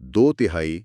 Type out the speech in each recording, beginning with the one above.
2/3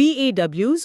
PAWs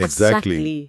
Exactly.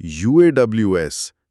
UAWS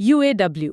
UAW।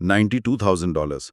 $92,000,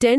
10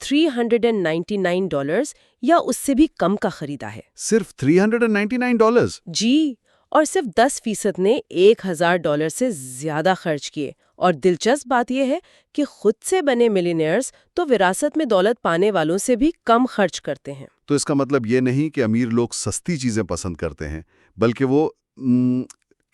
$399 یا اس سے بھی کم کا خریدا ہے۔ صرف $399؟ جی، اور صرف 10% نے $1,000 سے زیادہ خرچ کیے۔ اور دلچسپ بات یہ ہے کہ خود سے بنے ملینئرز تو وراثت میں دولت پانے والوں سے بھی کم خرچ کرتے ہیں۔ تو اس کا مطلب یہ نہیں کہ امیر لوگ سستی چیزیں پسند کرتے ہیں، بلکہ وہ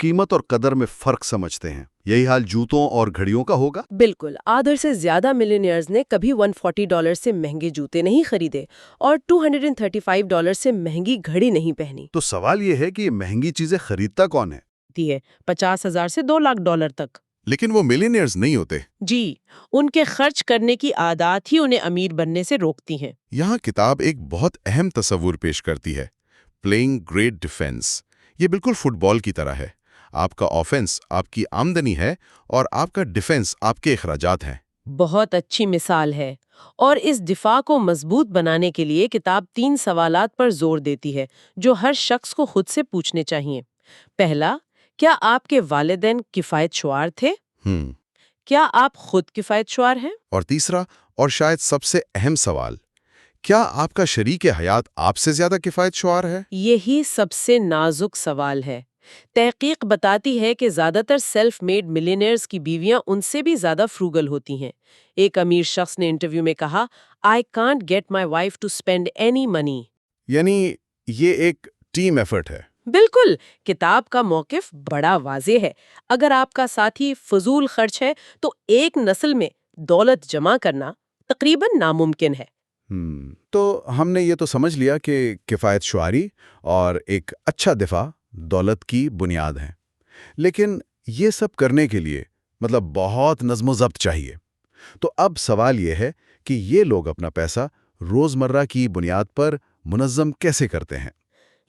قیمت اور قدر میں فرق سمجھتے ہیں۔ یہی حال جوتوں اور گھڑیوں کا ہوگا؟ بالکل، آدھر سے زیادہ ملینئرز نے کبھی $140 سے مہنگے جوتے نہیں خریدے اور $235 سے مہنگی گھڑی نہیں پہنی۔ تو سوال یہ ہے کہ یہ مہنگی چیزیں خریدتا کون ہے؟ ہے $50,000 سے $2,00,000 تک۔ لیکن وہ ملینئرز نہیں ہوتے۔ جی، ان کے خرچ کرنے کی عادات ہی انہیں امیر بننے سے روکتی ہیں۔ یہاں کتاب ایک بہت اہم تصور پیش کرتی ہے، پلئنگ گریٹ ڈیفینس۔ یہ بالکل فٹ بال کی طرح ہے۔ آپ کا آفنس آپ کی آمدنی ہے اور آپ کا ڈیفینس آپ کے اخراجات ہیں۔ بہت اچھی مثال ہے، اور اس دفاع کو مضبوط بنانے کے لیے کتاب 3 سوالات پر زور دیتی ہے جو ہر شخص کو خود سے پوچھنے چاہیے۔ پہلا، کیا آپ کے والدین کفایت شعار تھے؟ کیا آپ خود کفایت شعار ہیں؟ اور تیسرا، اور شاید سب سے اہم سوال، کیا آپ کا شریک حیات آپ سے زیادہ کفایت شعار ہے؟ یہی سب سے نازک سوال ہے۔ تحقیق بتاتی ہے کہ زیادہ تر سیلف میڈ ملینئرز کی بیویاں ان سے بھی زیادہ فروگل ہوتی ہیں۔ ایک امیر شخص نے انٹرویو میں کہا، "I can't get my wife to spend any money." یعنی یہ ایک ٹیم ایفرٹ ہے۔ بالکل، کتاب کا موقف بڑا واضح ہے۔ اگر آپ کا ساتھی فضول خرچ ہے تو ایک نسل میں دولت جمع کرنا تقریباً ناممکن ہے۔ تو ہم نے یہ تو سمجھ لیا کہ کفایت شعاری اور ایک اچھا دفاع دولت کی بنیاد ہیں، لیکن یہ سب کرنے کے لیے بہت نظم و ضبط چاہیے۔ تو اب سوال یہ ہے کہ یہ لوگ اپنا پیسہ روزمرہ کی بنیاد پر منظم کیسے کرتے ہیں؟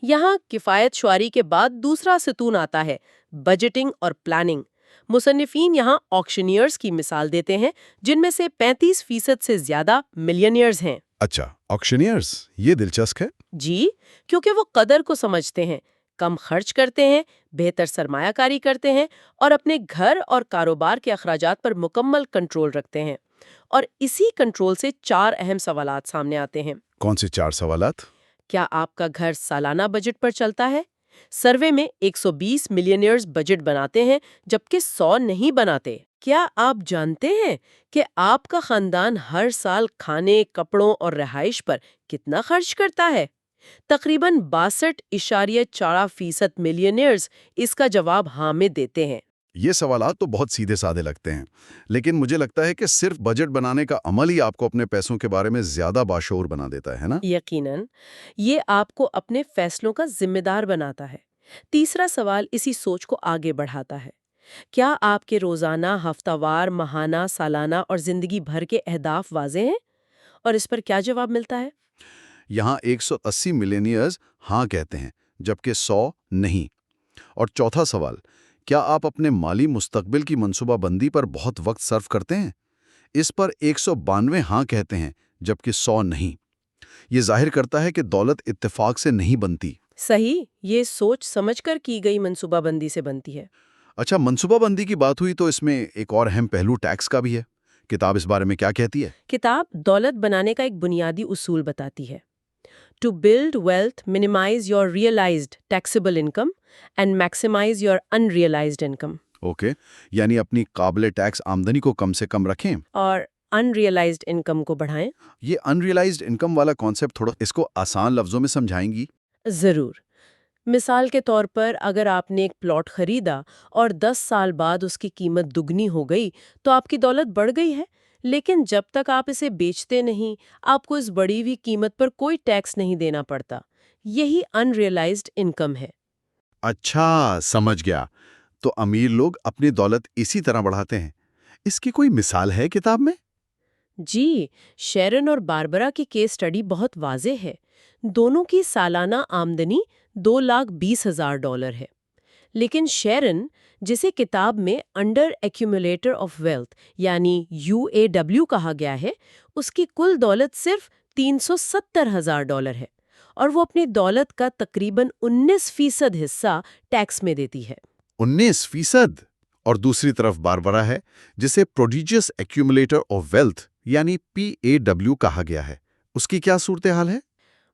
یہاں کفایت شعاری کے بعد دوسرا ستون آتا ہے، بجٹنگ اور پلاننگ۔ مصنفین یہاں آکشنئرز کی مثال دیتے ہیں جن میں سے 35% سے زیادہ ملینئرز ہیں۔ اچھا، آکشنئرز، یہ دلچسپ ہے۔ جی، کیونکہ وہ قدر کو سمجھتے ہیں، کم خرچ کرتے ہیں، بہتر سرمایہ کاری کرتے ہیں اور اپنے گھر اور کاروبار کے اخراجات پر مکمل کنٹرول رکھتے ہیں۔ اور اسی کنٹرول سے 4 اہم سوالات سامنے آتے ہیں۔ کون سے 4 سوالات؟ کیا آپ کا گھر سالانہ بجٹ پر چلتا ہے؟ سروے میں 120 ملینئرز بجٹ بناتے ہیں جبکہ 100 نہیں بناتے۔ کیا آپ جانتے ہیں کہ آپ کا خاندان ہر سال کھانے، کپڑوں اور رہائش پر کتنا خرچ کرتا ہے؟ تقریباً 62.4% ملینئرز اس کا جواب ہاں میں دیتے ہیں۔ یہ سوالات تو بہت سیدھے سادے لگتے ہیں، لیکن مجھے لگتا ہے کہ صرف بجٹ بنانے کا عمل ہی آپ کو اپنے پیسوں کے بارے میں زیادہ باشعور بنا دیتا ہے نا؟ یقیناً، یہ آپ کو اپنے فیصلوں کا ذمہ دار بناتا ہے۔ تیسرا سوال اسی سوچ کو آگے بڑھاتا ہے۔ کیا آپ کے روزانہ، ہفتہ وار، ماہانہ، سالانہ اور زندگی بھر کے اہداف واضح ہیں؟ اور اس پر کیا جواب ملتا ہے؟ یہاں 180 ملینئرز ہاں کہتے ہیں جبکہ 100 نہیں۔ اور چوتھا سوال، کیا آپ اپنے مالی مستقبل کی منصوبہ بندی پر بہت وقت صرف کرتے ہیں؟ اس پر 192 ہاں کہتے ہیں جبکہ 100 نہیں۔ یہ ظاہر کرتا ہے کہ دولت اتفاق سے نہیں بنتی۔ صحیح، یہ سوچ سمجھ کر کی گئی منصوبہ بندی سے بنتی ہے۔ اچھا، منصوبہ بندی کی بات ہوئی تو اس میں ایک اور اہم پہلو ٹیکس کا بھی ہے۔ کتاب اس بارے میں کیا کہتی ہے؟ کتاب دولت بنانے کا ایک بنیادی اصول بتاتی ہے۔ To build wealth, minimize your realized taxable income and maximize your unrealized income. Okay, یعنی اپنی قابل ٹیکس آمدنی کو کم سے کم رکھیں اور unrealized income کو بڑھائیں۔ یہ انریلائزڈ انکم والا کانسیپٹ تھوڑا اس کو آسان لفظوں میں سمجھائیں گی؟ ضرور۔ مثال کے طور پر اگر آپ نے ایک پلاٹ خریدا اور 10 سال بعد اس کی قیمت دگنی ہو گئی تو آپ کی دولت بڑھ گئی ہے، لیکن جب تک آپ اسے بیچتے نہیں آپ کو اس بڑھی ہوئی قیمت پر کوئی ٹیکس نہیں دینا پڑتا۔ یہی انریلائزڈ انکم ہے۔ اچھا، سمجھ گیا۔ تو امیر لوگ اپنی دولت اسی طرح بڑھاتے ہیں۔ اس کی کوئی مثال ہے کتاب میں؟ جی، شیرن اور باربرا کی کیس سٹڈی بہت واضح ہے۔ دونوں کی سالانہ آمدنی $2,20,000 ہے، لیکن شیرن، جسے کتاب میں انڈر ایکیومولیٹر آف ویلتھ یعنی UAW کہا گیا ہے، اس کی کل دولت صرف $370,000 ہے اور وہ اپنی دولت کا تقریباً 19% حصہ ٹیکس میں دیتی ہے۔ 19%؟ اور دوسری طرف باربرا ہے جسے پروڈیجیس ایکیومولیٹر آف ویلتھ یعنی PAW کہا گیا ہے، اس کی کیا صورتحال ہے؟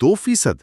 2%?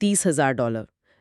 $30,000,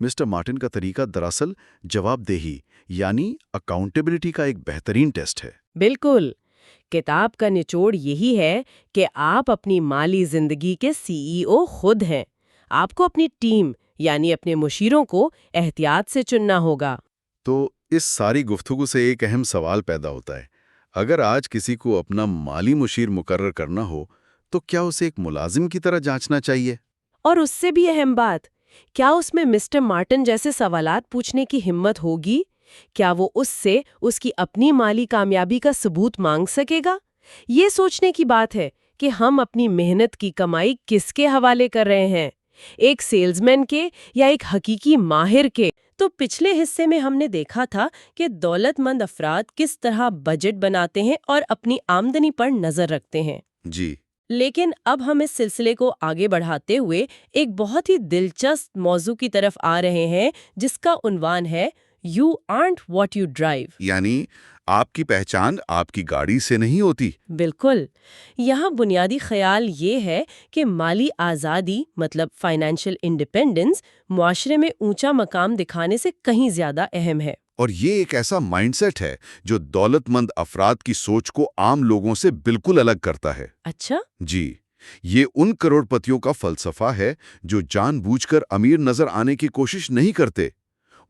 مسٹر مارٹن کا طریقہ دراصل جواب دہی یعنی اکاؤنٹیبلٹی کا ایک بہترین ٹیسٹ ہے۔ بالکل، کتاب کا نچوڑ یہی ہے کہ آپ اپنی مالی زندگی کے CEO خود ہیں۔ آپ کو اپنی ٹیم یعنی اپنے مشیروں کو احتیاط سے چننا ہوگا۔ تو اس ساری گفتگو سے ایک اہم سوال پیدا ہوتا ہے، اگر آج کسی کو اپنا مالی مشیر مقرر کرنا ہو تو کیا اسے ایک ملازم کی طرح جانچنا چاہیے؟ اور اس سے بھی اہم بات، کیا اس میں مسٹر مارٹن جیسے سوالات پوچھنے کی ہمت ہوگی؟ کیا وہ اس سے اس کی اپنی مالی کامیابی کا ثبوت مانگ سکے گا؟ یہ سوچنے کی بات ہے کہ ہم اپنی محنت کی کمائی کس کے حوالے کر رہے ہیں، ایک سیلز مین کے یا ایک حقیقی ماہر کے؟ تو پچھلے حصے میں ہم نے دیکھا تھا کہ دولت مند افراد کس طرح بجٹ بناتے ہیں اور اپنی آمدنی پر نظر رکھتے ہیں۔ جی، لیکن اب ہم اس سلسلے کو آگے بڑھاتے ہوئے ایک بہت ہی دلچسپ موضوع کی طرف آ رہے ہیں جس کا عنوان ہے "You aren't what you drive"۔ یعنی آپ کی پہچان آپ کی گاڑی سے نہیں ہوتی۔ بالکل، یہاں بنیادی خیال یہ ہے کہ مالی آزادی مطلب فائنینشیل انڈیپینڈنس معاشرے میں اونچا مقام دکھانے سے کہیں زیادہ اہم ہے۔ اور یہ ایک ایسا مائنڈ سیٹ ہے جو دولت مند افراد کی سوچ کو عام لوگوں سے بالکل الگ کرتا ہے۔ اچھا؟ جی، یہ ان کروڑ پتیوں کا فلسفہ ہے جو جان بوجھ کر امیر نظر آنے کی کوشش نہیں کرتے۔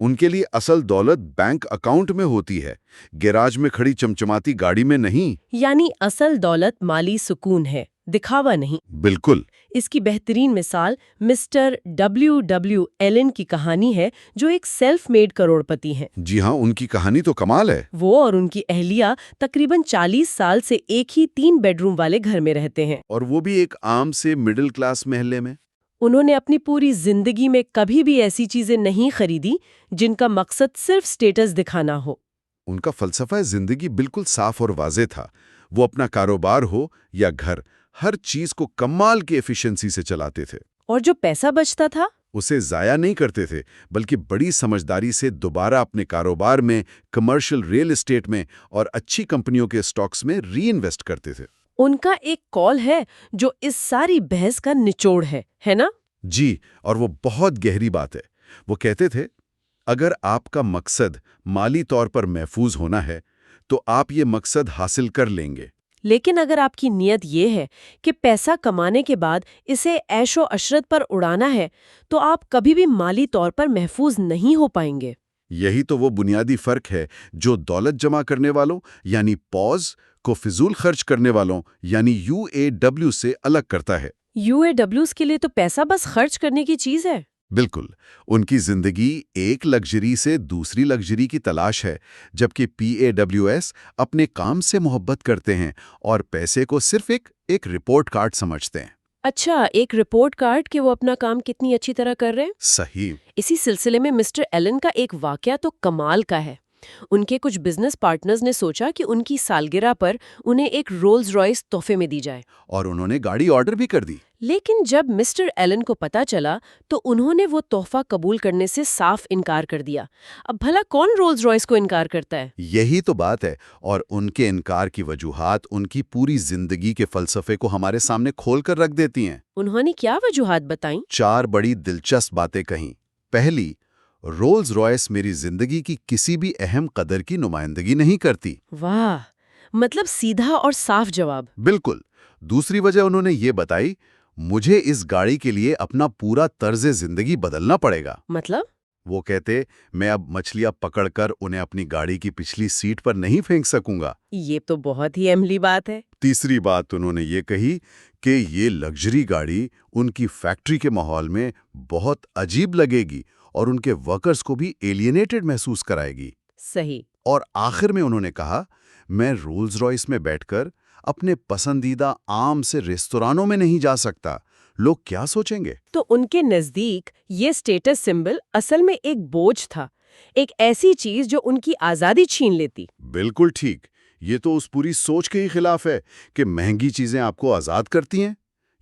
ان کے لیے اصل دولت بینک اکاؤنٹ میں ہوتی ہے، گیراج میں کھڑی چمچماتی گاڑی میں نہیں۔ یعنی اصل دولت مالی سکون ہے، دکھاوا نہیں۔ بالکل۔ اس کی بہترین مثال مسٹر W ایلن کی کہانی ہے، جو ایک سیلف میڈ کروڑ پتی ہیں۔ جی ہاں، ان کی کہانی تو کمال ہے۔ وہ اور ان کی اہلیہ تقریباً 40 سال سے ایک ہی 3 بیڈ روم والے گھر میں رہتے ہیں، اور وہ بھی ایک عام سے مڈل کلاس محلے میں۔ انہوں نے اپنی پوری زندگی میں کبھی بھی ایسی چیزیں نہیں خریدی جن کا مقصد صرف سٹیٹس دکھانا ہو۔ ان کا فلسفہ زندگی بالکل صاف اور واضح تھا۔ وہ اپنا کاروبار ہو یا گھر، ہر چیز کو کمال کی ایفیشنسی سے چلاتے تھے۔ اور جو پیسہ بچتا تھا اسے ضائع نہیں کرتے تھے، بلکہ بڑی سمجھداری سے دوبارہ اپنے کاروبار میں، کمرشل ریل اسٹیٹ میں اور اچھی کمپنیوں کے اسٹاکس میں ری انویسٹ کرتے تھے۔ ان کا ایک کال ہے جو اس ساری بحث کا نچوڑ ہے نا؟ جی، اور وہ بہت گہری بات ہے۔ وہ کہتے تھے، اگر آپ کا مقصد مالی طور پر محفوظ ہونا ہے تو آپ یہ مقصد حاصل کر لیں گے۔ لیکن اگر آپ کی نیت یہ ہے کہ پیسہ کمانے کے بعد اسے عیش و عشرت پر اڑانا ہے تو آپ کبھی بھی مالی طور پر محفوظ نہیں ہو پائیں گے۔ یہی تو وہ بنیادی فرق ہے جو دولت جمع کرنے والوں یعنی پوز کو فضول خرچ کرنے والوں یعنی UAW سے الگ کرتا ہے۔ UAWs کے لیے تو پیسہ بس خرچ کرنے کی چیز ہے۔ بالکل، ان کی زندگی ایک لگژری سے دوسری لگژری کی تلاش ہے، جبکہ PAWS اپنے کام سے محبت کرتے ہیں اور پیسے کو صرف ایک رپورٹ کارڈ سمجھتے ہیں۔ اچھا، ایک رپورٹ کارڈ کہ وہ اپنا کام کتنی اچھی طرح کر رہے ہیں۔ صحیح۔ اسی سلسلے میں مسٹر ایلن کا ایک واقعہ تو کمال کا ہے۔ ان کے کچھ بزنس پارٹنرز نے سوچا کہ ان کی سالگرہ پر انہیں ایک رولز رائس تحفے میں دی جائے، اور انہوں نے گاڑی آرڈر بھی کر دی۔ لیکن جب مسٹر ایلن کو پتا چلا تو انہوں نے وہ تحفہ قبول کرنے سے صاف انکار کر دیا۔ اب بھلا کون رولز رائس کو انکار کرتا ہے؟ یہی تو بات ہے، اور ان کے انکار کی وجوہات ان کی پوری زندگی کے فلسفے کو ہمارے سامنے کھول کر رکھ دیتی ہیں۔ انہوں نے کیا وجوہات بتائیں؟ 4 بڑی دلچسپ باتیں کہیں۔ پہلی، رولز رائس میری زندگی کی کسی بھی اہم قدر کی نمائندگی نہیں کرتی۔ واہ، مطلب سیدھا اور صاف جواب۔ بالکل۔ دوسری وجہ انہوں نے یہ بتائی، مجھے اس گاڑی کے لیے اپنا پورا طرز زندگی بدلنا پڑے گا۔ مطلب؟ وہ کہتے، میں اب مچھلیاں پکڑ کر انہیں اپنی گاڑی کی پچھلی سیٹ پر نہیں پھینک سکوں گا۔ یہ تو بہت ہی عملی بات ہے۔ تیسری بات انہوں نے یہ کہی کہ یہ لگژری گاڑی ان کی فیکٹری کے ماحول میں بہت عجیب لگے گی اور ان کے ورکرز کو بھی ایلینیٹڈ محسوس کرائے گی۔ صحیح۔ اور آخر میں انہوں نے کہا، میں رولز رائس میں بیٹھ کر اپنے پسندیدہ عام سے ریستورانوں میں نہیں جا سکتا، لوگ کیا سوچیں گے؟ تو ان کے نزدیک یہ اسٹیٹس سمبل اصل میں ایک بوجھ تھا، ایک ایسی چیز جو ان کی آزادی چھین لیتی۔ بالکل ٹھیک۔ یہ تو اس پوری سوچ کے ہی خلاف ہے کہ مہنگی چیزیں آپ کو آزاد کرتی ہیں۔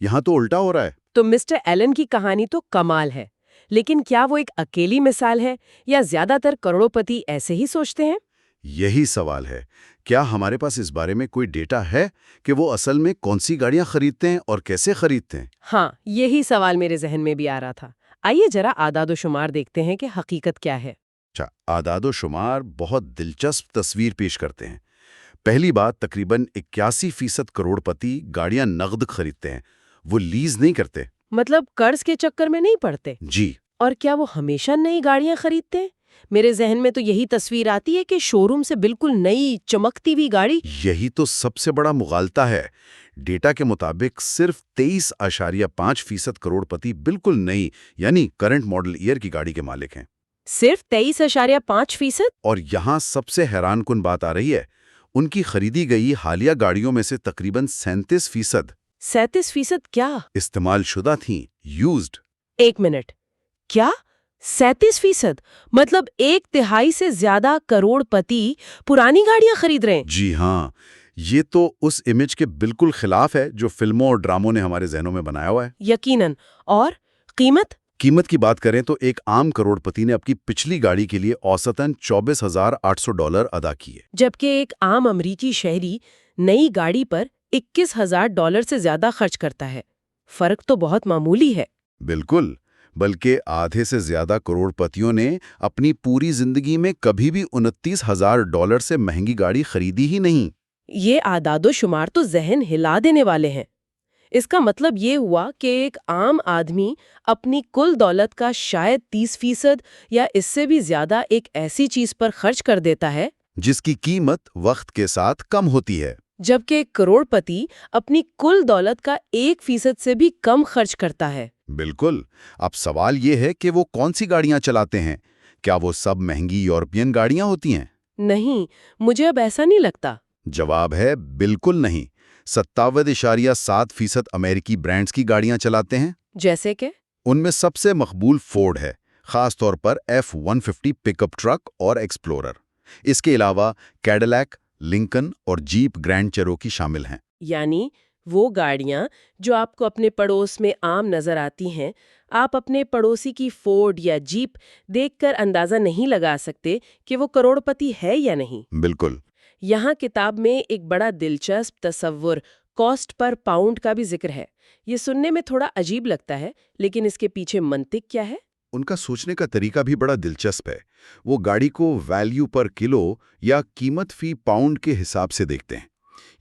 یہاں تو الٹا ہو رہا ہے۔ تو مسٹر ایلن کی کہانی تو کمال ہے، لیکن کیا وہ ایک اکیلی مثال ہے یا زیادہ تر کروڑوں پتی ایسے ہی سوچتے ہیں؟ یہی سوال ہے، کیا ہمارے پاس اس بارے میں کوئی ڈیٹا ہے کہ وہ اصل میں کون سی گاڑیاں خریدتے ہیں اور کیسے خریدتے ہیں؟ ہاں، یہی سوال میرے ذہن میں بھی آ رہا تھا۔ آئیے ذرا اعداد و شمار دیکھتے ہیں کہ حقیقت کیا ہے۔ اچھا، اعداد و شمار بہت دلچسپ تصویر پیش کرتے ہیں۔ پہلی بات، تقریباً 81% کروڑ پتی گاڑیاں نقد خریدتے ہیں، وہ لیز نہیں کرتے۔ مطلب قرض کے چکر میں نہیں پڑتے؟ جی، اور کیا وہ ہمیشہ نئی گاڑیاں خریدتے ہیں؟ میرے ذہن میں تو یہی تصویر آتی ہے کہ شو روم سے بالکل نئی چمکتی ہوئی گاڑی۔ یہی تو سب سے بڑا مغالطہ ہے۔ ڈیٹا کے مطابق صرف 23.5% کروڑ پتی بالکل نئی یعنی کرنٹ ماڈل ایئر کی گاڑی کے مالک ہیں۔ صرف 23.5%؟ اور یہاں سب سے حیران کن بات آ رہی ہے، ان کی خریدی گئی حالیہ گاڑیوں میں سے تقریباً 37% 37% کیا؟ استعمال شدہ تھیں، یوزڈ۔ ایک منٹ، کیا 37%؟ مطلب 1/3 سے زیادہ کروڑ پتی پرانی گاڑیاں خرید رہے ہیں؟ جی ہاں، یہ تو اس امیج کے بالکل خلاف ہے جو فلموں اور ڈراموں نے ہمارے ذہنوں میں بنایا ہوا ہے۔ یقیناً۔ اور قیمت کی بات کریں تو ایک عام کروڑ پتی نے اپنی پچھلی گاڑی کے لیے اوسطاً $24,800 ادا کیے، جبکہ ایک عام امریکی شہری نئی گاڑی پر $21,000 سے زیادہ خرچ کرتا ہے۔ فرق تو بہت معمولی ہے۔ بالکل، بلکہ آدھے سے زیادہ کروڑ پتیوں نے اپنی پوری زندگی میں کبھی بھی $29,000 سے مہنگی گاڑی خریدی ہی نہیں۔ یہ اعداد و شمار تو ذہن ہلا دینے والے ہیں۔ اس کا مطلب یہ ہوا کہ ایک عام آدمی اپنی کل دولت کا شاید 30% یا اس سے بھی زیادہ ایک ایسی چیز پر خرچ کر دیتا ہے جس کی قیمت وقت کے ساتھ کم ہوتی ہے، جبکہ ایک کروڑ پتی اپنی کل دولت کا 1% سے بھی کم خرچ کرتا ہے۔ بالکل۔ اب سوال یہ ہے کہ وہ کون سی گاڑیاں چلاتے ہیں؟ کیا وہ سب مہنگی یورپین گاڑیاں ہوتی ہیں؟ نہیں، مجھے اب ایسا نہیں لگتا۔ جواب ہے بالکل نہیں۔ 57.7% امریکی برانڈز کی گاڑیاں چلاتے ہیں۔ جیسے کہ ان میں سب سے مقبول فورڈ ہے، خاص طور پر F-150 پک اپ ٹرک اور ایکسپلورر۔ اس کے علاوہ کیڈیلیک، لنکن اور جیپ گرینڈ چیروکی شامل ہیں۔ یعنی وہ گاڑیاں جو آپ کو اپنے پڑوس میں عام نظر آتی ہیں، آپ اپنے پڑوسی کی فورڈ یا جیپ دیکھ کر اندازہ نہیں لگا سکتے کہ وہ کروڑ پتی ہے یا نہیں۔ بالکل۔ یہاں کتاب میں ایک بڑا دلچسپ تصور کاسٹ پر پاؤنڈ کا بھی ذکر ہے۔ یہ سننے میں تھوڑا عجیب لگتا ہے، لیکن اس کے پیچھے منطق کیا ہے؟ ان کا سوچنے کا طریقہ بھی بڑا دلچسپ ہے۔ وہ گاڑی کو ویلیو پر کلو یا قیمت فی پاؤنڈ کے حساب سے دیکھتے ہیں۔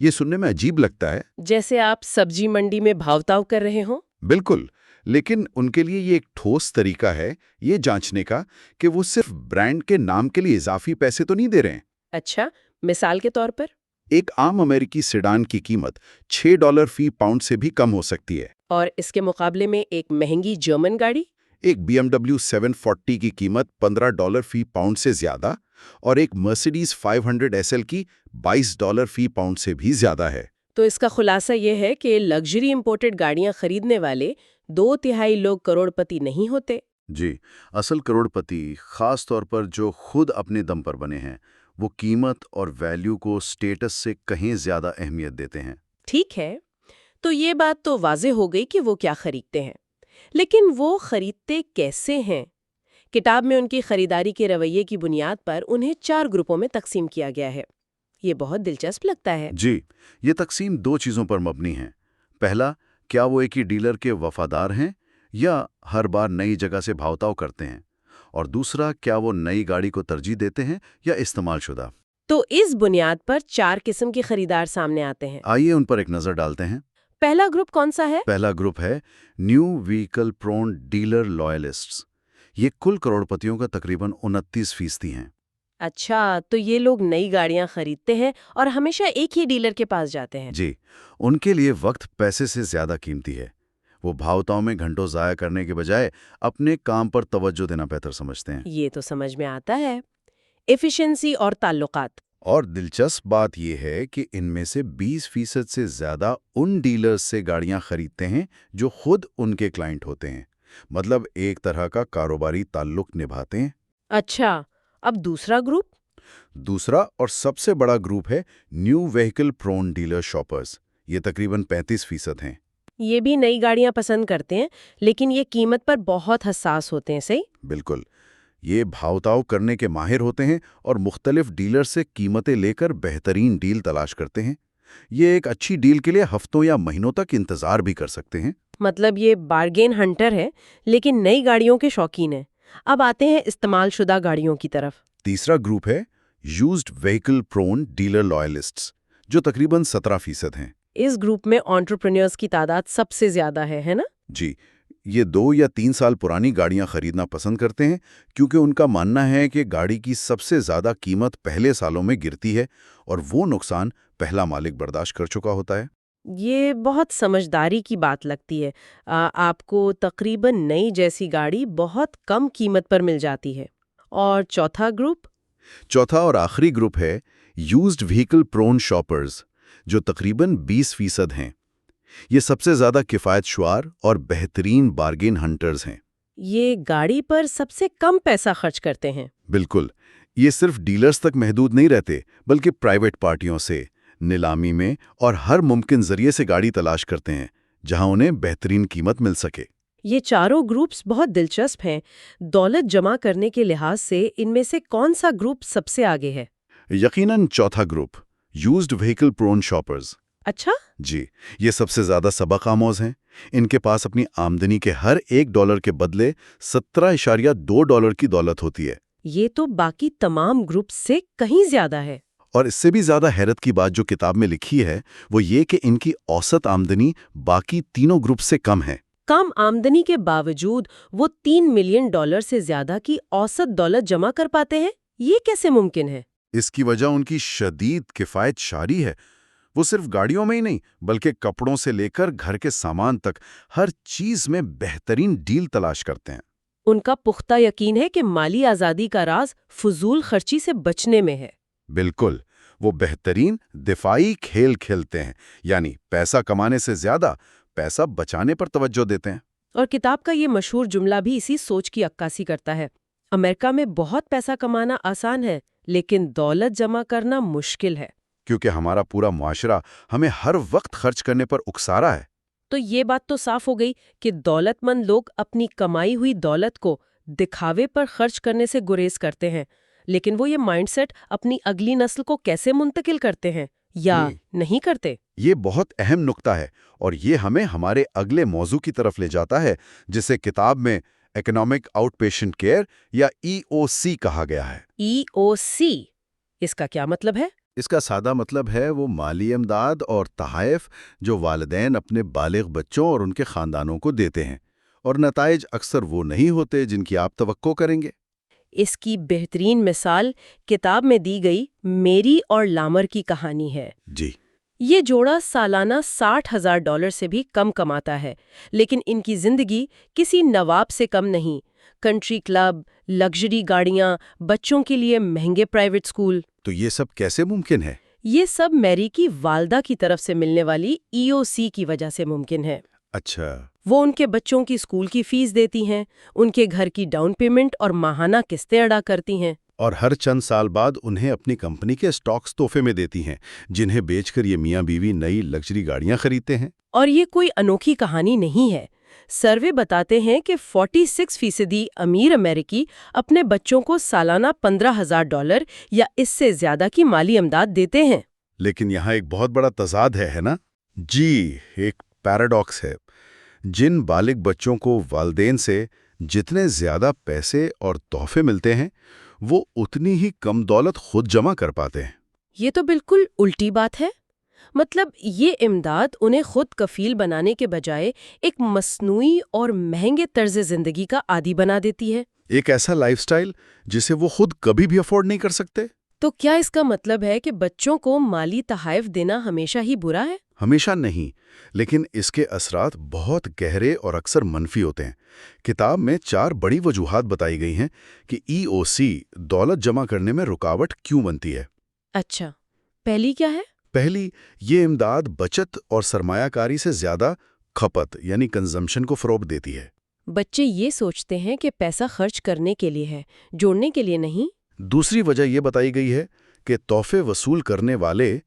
یہ سننے میں عجیب لگتا ہے، جیسے آپ سبزی منڈی میں بھاؤ تاؤ کر رہے ہوں۔ بالکل، لیکن ان کے لیے یہ ایک ٹھوس طریقہ ہے یہ جانچنے کا کہ وہ صرف برانڈ کے نام کے لیے اضافی پیسے تو نہیں دے رہے ہیں۔ اچھا، مثال کے طور پر ایک عام امریکی سیڈان کی قیمت $6 فی پاؤنڈ سے بھی کم ہو سکتی ہے، اور اس کے مقابلے میں ایک مہنگی جرمن گاڑی ایک BMW 740 کی قیمت $15 فی پاؤنڈ سے زیادہ، اور ایک مرسیڈیز 500 SL کی $22 فی پاؤنڈ سے بھی زیادہ ہے۔ تو اس کا خلاصہ یہ ہے کہ لگژری امپورٹڈ گاڑیاں خریدنے والے 2/3 لوگ کروڑ پتی نہیں ہوتے۔ جی، اصل کروڑ پتی، خاص طور پر جو خود اپنے دم پر بنے ہیں، وہ قیمت اور ویلیو کو سٹیٹس سے کہیں زیادہ اہمیت دیتے ہیں۔ ٹھیک ہے، تو یہ بات تو واضح ہو گئی کہ وہ کیا خریدتے ہیں، لیکن وہ خریدتے کیسے ہیں؟ کتاب میں ان کی خریداری کے رویے کی بنیاد پر انہیں 4 گروپوں میں تقسیم کیا گیا ہے۔ یہ بہت دلچسپ لگتا ہے۔ جی، یہ تقسیم 2 چیزوں پر مبنی ہے۔ پہلا، کیا وہ ایک ہی ڈیلر کے وفادار ہیں یا ہر بار نئی جگہ سے بھاؤتاؤ کرتے ہیں؟ اور دوسرا، کیا وہ نئی گاڑی کو ترجیح دیتے ہیں یا استعمال شدہ؟ تو اس بنیاد پر 4 قسم کے خریدار سامنے آتے ہیں۔ آئیے ان پر ایک نظر ڈالتے ہیں۔ پہلا گروپ کون سا ہے؟ پہلا گروپ ہے نیو وہیکل پرون ڈیلر لوائلسٹس۔ یہ کل کروڑ پتیوں کا تقریباً 29% ہیں۔ اچھا، تو یہ لوگ نئی گاڑیاں خریدتے ہیں اور ہمیشہ ایک ہی ڈیلر کے پاس جاتے ہیں۔ جی، ان کے لیے وقت پیسے سے زیادہ قیمتی ہے۔ وہ بھاؤتاؤں میں گھنٹوں ضائع کرنے کے بجائے اپنے کام پر توجہ دینا بہتر سمجھتے ہیں۔ یہ تو سمجھ میں آتا ہے۔ ایفیشنسی اور تعلقات۔ اور دلچسپ بات یہ ہے کہ ان میں سے 20% سے زیادہ ان ڈیلرز سے گاڑیاں خریدتے ہیں جو خود ان کے کلائنٹ ہوتے ہیں، مطلب ایک طرح کا کاروباری تعلق نبھاتے ہیں۔ اچھا، اب دوسرا گروپ؟ دوسرا اور سب سے بڑا گروپ ہے نیو وہیکل پرون ڈیلر شاپرز۔ یہ تقریباً 35% ہیں۔ یہ بھی نئی گاڑیاں پسند کرتے ہیں، لیکن یہ قیمت پر بہت حساس ہوتے ہیں، صحیح؟ بالکل، یہ بھاؤتاؤ کرنے کے ماہر ہوتے ہیں اور مختلف ڈیلر سے قیمتیں لے کر بہترین ڈیل تلاش کرتے ہیں۔ یہ ایک اچھی ڈیل کے لیے ہفتوں یا مہینوں تک انتظار بھی کر سکتے ہیں۔ مطلب یہ بارگین ہنٹر ہے لیکن نئی گاڑیوں کے شوقین ہیں۔ اب آتے ہیں استعمال شدہ گاڑیوں کی طرف۔ تیسرا گروپ ہے یوزڈ وہیکل پرون ڈیلر لائلسٹس، جو تقریباً 17% ہیں۔ اس گروپ میں انٹرپرینیورز کی تعداد سب سے زیادہ ہے نا؟ جی، یہ 2 یا 3 سال پرانی گاڑیاں خریدنا پسند کرتے ہیں کیونکہ ان کا ماننا ہے کہ گاڑی کی سب سے زیادہ قیمت پہلے سالوں میں گرتی ہے اور وہ نقصان پہلا مالک برداشت کر چکا ہوتا ہے۔ یہ بہت سمجھداری کی بات لگتی ہے۔ آپ کو تقریباً نئی جیسی گاڑی بہت کم قیمت پر مل جاتی ہے۔ اور چوتھا اور آخری گروپ ہے یوزڈ وہیکل پرون شاپرز، جو تقریباً 20% ہیں۔ یہ سب سے زیادہ کفایت شعار اور بہترین بارگین ہنٹرز ہیں۔ یہ گاڑی پر سب سے کم پیسہ خرچ کرتے ہیں۔ بالکل، یہ صرف ڈیلرز تک محدود نہیں رہتے بلکہ پرائیویٹ پارٹیوں سے، نیلامی میں اور ہر ممکن ذریعے سے گاڑی تلاش کرتے ہیں جہاں انہیں بہترین قیمت مل سکے۔ یہ چاروں گروپس بہت دلچسپ ہیں۔ دولت جمع کرنے کے لحاظ سے ان میں سے کون سا گروپ سب سے آگے ہے؟ یقیناً چوتھا گروپ، یوزڈ وہیکل پرون شاپرز۔ اچھا؟ جی، یہ سب سے زیادہ سبق آموز ہیں۔ ان کے پاس اپنی آمدنی کے ہر $1 کے بدلے $17.2 کی دولت ہوتی ہے۔ یہ تو باقی تمام گروپس سے کہیں زیادہ ہے۔ اور اس سے بھی زیادہ حیرت کی بات جو کتاب میں لکھی ہے وہ یہ کہ ان کی اوسط آمدنی باقی تینوں گروپ سے کم ہے۔ کم آمدنی کے باوجود وہ $3 ملین سے زیادہ کی اوسط دولت جمع کر پاتے ہیں، یہ کیسے ممکن ہے؟ اس کی وجہ ان کی شدید کفایت شعاری ہے۔ وہ صرف گاڑیوں میں ہی نہیں بلکہ کپڑوں سے لے کر گھر کے سامان تک ہر چیز میں بہترین ڈیل تلاش کرتے ہیں۔ ان کا پختہ یقین ہے کہ مالی آزادی کا راز فضول خرچی سے بچنے میں ہے۔ بالکل، وہ بہترین دفاعی کھیل کھیلتے ہیں، یعنی پیسہ کمانے سے زیادہ پیسہ بچانے پر توجہ دیتے ہیں۔ اور کتاب کا یہ مشہور جملہ بھی اسی سوچ کی عکاسی کرتا ہے۔ امریکہ میں بہت پیسہ کمانا آسان ہے لیکن دولت جمع کرنا مشکل ہے، کیونکہ ہمارا پورا معاشرہ ہمیں ہر وقت خرچ کرنے پر اکسا رہا ہے۔ تو یہ بات تو صاف ہو گئی کہ دولت مند لوگ اپنی کمائی ہوئی دولت کو دکھاوے پر خرچ کرنے سے گریز کرتے ہیں، لیکن وہ یہ مائنڈ سیٹ اپنی اگلی نسل کو کیسے منتقل کرتے ہیں یا نہیں کرتے؟ یہ بہت اہم نکتہ ہے اور یہ ہمیں ہمارے اگلے موضوع کی طرف لے جاتا ہے جسے کتاب میں اکنامک آؤٹ پیشنٹ کیئر یا EOC کہا گیا ہے۔ EOC، اس کا کیا مطلب ہے؟ اس کا سادہ مطلب ہے وہ مالی امداد اور تحائف جو والدین اپنے بالغ بچوں اور ان کے خاندانوں کو دیتے ہیں، اور نتائج اکثر وہ نہیں ہوتے جن کی آپ توقع کریں گے۔ اس کی بہترین مثال کتاب میں دی گئی میری اور لامر کی کہانی ہے۔ جی، یہ جوڑا سالانہ $60,000 سے بھی کم کماتا ہے، لیکن ان کی زندگی کسی نواب سے کم نہیں۔ کنٹری کلب، لگژری گاڑیاں، بچوں کے لیے مہنگے پرائیویٹ اسکول۔ تو یہ سب کیسے ممکن ہے؟ یہ سب میری کی والدہ کی طرف سے ملنے والی EOC کی وجہ سے ممکن ہے۔ اچھا، وہ ان کے بچوں کی اسکول کی فیس دیتی ہیں، ان کے گھر کی ڈاؤن پیمنٹ اور ماہانہ قسطیں ادا کرتی ہیں، اور ہر چند سال بعد انہیں اپنی کمپنی کے سٹاکس تحفے میں دیتی ہیں جنہیں بیچ کر یہ میاں بیوی نئی لگژری گاڑیاں خریدتے ہیں۔ اور یہ کوئی انوکھی کہانی نہیں ہے۔ سروے بتاتے ہیں کہ 46% امیر امریکی اپنے بچوں کو سالانہ $15,000 یا اس سے زیادہ کی مالی امداد دیتے ہیں۔ لیکن یہاں ایک بہت بڑا تضاد ہے نا؟ جی، ایک پیراڈاکس ہے۔ جن بالغ بچوں کو والدین سے جتنے زیادہ پیسے اور تحفے ملتے ہیں وہ اتنی ہی کم دولت خود جمع کر پاتے ہیں۔ یہ تو بالکل الٹی بات ہے۔ مطلب یہ امداد انہیں خود کفیل بنانے کے بجائے ایک مصنوعی اور مہنگے طرز زندگی کا عادی بنا دیتی ہے۔ ایک ایسا لائف سٹائل جسے وہ خود کبھی بھی افورڈ نہیں کر سکتے۔ تو کیا اس کا مطلب ہے کہ بچوں کو مالی تحائف دینا ہمیشہ ہی برا ہے؟ ہمیشہ نہیں، لیکن اس کے اثرات بہت گہرے اور اکثر منفی ہوتے ہیں۔ کتاب میں 4 بڑی وجوہات بتائی گئی ہیں کہ EOC دولت جمع کرنے میں رکاوٹ کیوں بنتی ہے۔ اچھا، پہلی کیا ہے؟ پہلی، یہ امداد بچت اور سرمایہ کاری سے زیادہ کھپت یعنی کنزمپشن کو فروغ دیتی ہے۔ بچے یہ سوچتے ہیں کہ پیسہ خرچ کرنے کے لیے ہے، جوڑنے کے لیے نہیں۔ دوسری وجہ یہ بتائی گئی ہے کہ تحفے وصول کرنے والے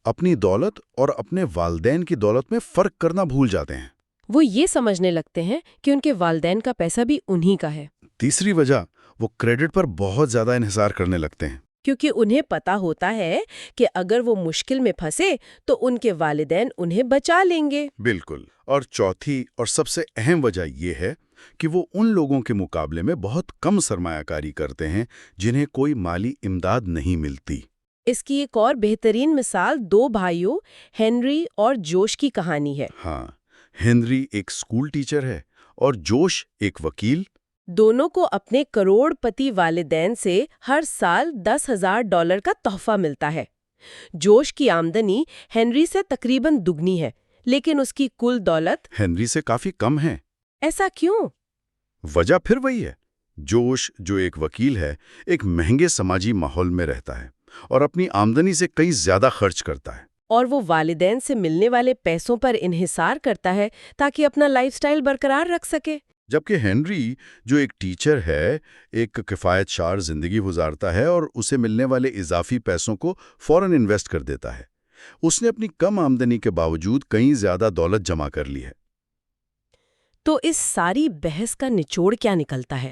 اپنی دولت اور اپنے والدین کی دولت میں فرق کرنا بھول جاتے ہیں۔ وہ یہ سمجھنے لگتے ہیں کہ ان کے والدین کا پیسہ بھی انہی کا ہے۔ تیسری وجہ، وہ کریڈٹ پر بہت زیادہ انحصار کرنے لگتے ہیں۔ کیونکہ انہیں پتا ہوتا ہے کہ اگر وہ مشکل میں پھنسے تو ان کے والدین انہیں بچا لیں گے۔ بالکل۔ اور چوتھی اور سب سے اہم وجہ یہ ہے کہ وہ ان لوگوں کے مقابلے میں بہت کم سرمایہ کاری کرتے ہیں جنہیں کوئی مالی امداد نہیں ملتی۔ اس کی ایک اور بہترین مثال 2 بھائیوں ہنری اور جوش کی کہانی ہے۔ ہاں، ہنری ایک اسکول ٹیچر ہے اور جوش ایک وکیل۔ دونوں کو اپنے کروڑ پتی والدین سے ہر سال $10,000 کا تحفہ ملتا ہے۔ جوش کی آمدنی ہنری سے تقریباً دگنی ہے، لیکن اس کی کل دولت ہنری سے کافی کم ہے۔ ایسا کیوں؟ وجہ پھر وہی ہے۔ جوش جو ایک وکیل ہے، ایک مہنگے سماجی ماحول میں رہتا ہے اور اپنی آمدنی سے کئی زیادہ خرچ کرتا ہے۔ اور وہ والدین سے ملنے والے پیسوں پر انحصار کرتا ہے تاکہ اپنا لائف سٹائل برقرار رکھ سکے۔ جبکہ ہنری جو ایک ٹیچر ہے، ایک کفایت شار زندگی گزارتا ہے اور اسے ملنے والے اضافی پیسوں کو فوراً انویسٹ کر دیتا ہے۔ اس نے اپنی کم آمدنی کے باوجود کئی زیادہ دولت جمع کر لی ہے۔ تو اس ساری بحث کا نچوڑ کیا نکلتا ہے؟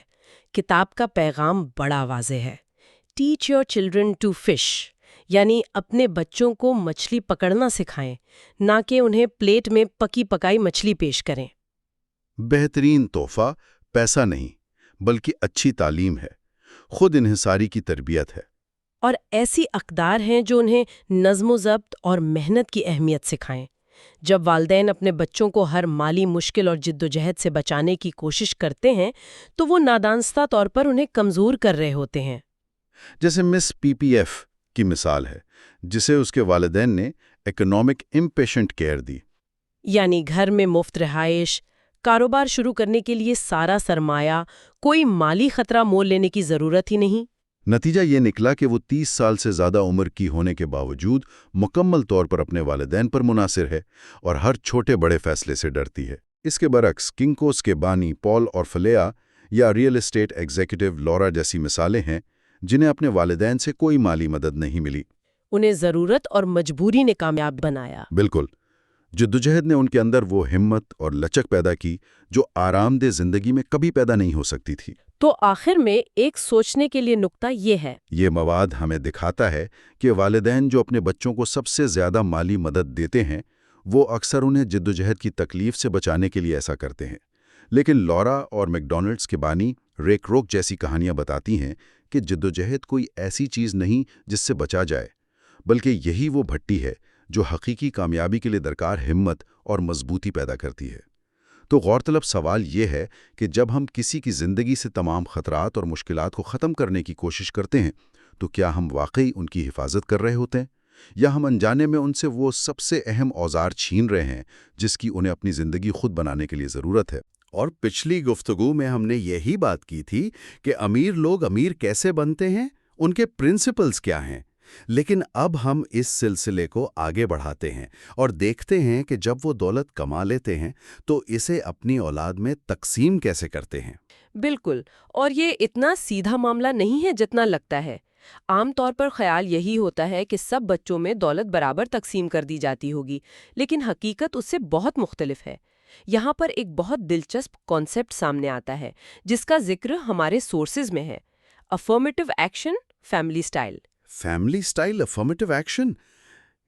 کتاب کا پیغام بڑا واضح ہے۔ Teach your children to fish, یعنی اپنے بچوں کو مچھلی پکڑنا سکھائیں، نہ کہ انہیں پلیٹ میں پکی پکائی مچھلی پیش کریں۔ بہترین تحفہ پیسہ نہیں، بلکہ اچھی تعلیم ہے، خود انحصاری کی تربیت ہے۔ اور ایسی اقدار ہیں جو انہیں نظم و ضبط اور محنت کی اہمیت سکھائیں۔ جب والدین اپنے بچوں کو ہر مالی مشکل اور جدوجہد سے بچانے کی کوشش کرتے ہیں تو وہ نادانستہ طور پر انہیں کمزور کر رہے ہوتے ہیں۔ جیسے مس پی پی ایف کی مثال ہے، جسے اس کے والدین نے اکنامک امپیشنٹ کیئر دی۔ یعنی گھر میں مفت رہائش، کاروبار شروع کرنے کے لیے سارا سرمایہ، کوئی مالی خطرہ مول لینے کی ضرورت ہی نہیں۔ نتیجہ یہ نکلا کہ وہ 30 سال سے زیادہ عمر کی ہونے کے باوجود مکمل طور پر اپنے والدین پر منحصر ہے اور ہر چھوٹے بڑے فیصلے سے ڈرتی ہے۔ اس کے برعکس کنکوس کے بانی پال اور فلیا یا ریئل اسٹیٹ ایگزیکٹو لورا جیسی مثالیں ہیں جنہیں اپنے والدین سے کوئی مالی مدد نہیں ملی۔ انہیں ضرورت اور مجبوری نے کامیاب بنایا۔ بالکل، جدوجہد نے ان کے اندر وہ ہمت اور لچک پیدا کی جو آرام دہ زندگی میں کبھی پیدا نہیں ہو سکتی تھی۔ تو آخر میں ایک سوچنے کے لیے نکتہ یہ ہے۔ یہ مواد ہمیں دکھاتا ہے کہ والدین جو اپنے بچوں کو سب سے زیادہ مالی مدد دیتے ہیں وہ اکثر انہیں جدوجہد کی تکلیف سے بچانے کے لیے ایسا کرتے ہیں۔ لیکن لورا اور میکڈونلڈس کے بانی ریک روک جیسی کہانیاں بتاتی ہیں کہ جدوجہد کوئی ایسی چیز نہیں جس سے بچا جائے، بلکہ یہی وہ بھٹی ہے جو حقیقی کامیابی کے لیے درکار ہمت اور مضبوطی پیدا کرتی ہے۔ تو غورطلب سوال یہ ہے کہ جب ہم کسی کی زندگی سے تمام خطرات اور مشکلات کو ختم کرنے کی کوشش کرتے ہیں تو کیا ہم واقعی ان کی حفاظت کر رہے ہوتے ہیں، یا ہم انجانے میں ان سے وہ سب سے اہم اوزار چھین رہے ہیں جس کی انہیں اپنی زندگی خود بنانے کے لیے ضرورت ہے؟ اور پچھلی گفتگو میں ہم نے یہی بات کی تھی کہ امیر لوگ امیر کیسے بنتے ہیں، ان کے پرنسپلز کیا ہیں۔ لیکن اب ہم اس سلسلے کو آگے بڑھاتے ہیں اور دیکھتے ہیں کہ جب وہ دولت کما لیتے ہیں تو اسے اپنی اولاد میں تقسیم کیسے کرتے ہیں۔ بالکل، اور یہ اتنا سیدھا معاملہ نہیں ہے جتنا لگتا ہے۔ عام طور پر خیال یہی ہوتا ہے کہ سب بچوں میں دولت برابر تقسیم کر دی جاتی ہوگی، لیکن حقیقت اس سے بہت مختلف ہے۔ یہاں پر ایک بہت دلچسپ کانسیپٹ سامنے آتا ہے جس کا ذکر ہمارے سورسز میں ہے: affirmative action, family style. Family style affirmative action,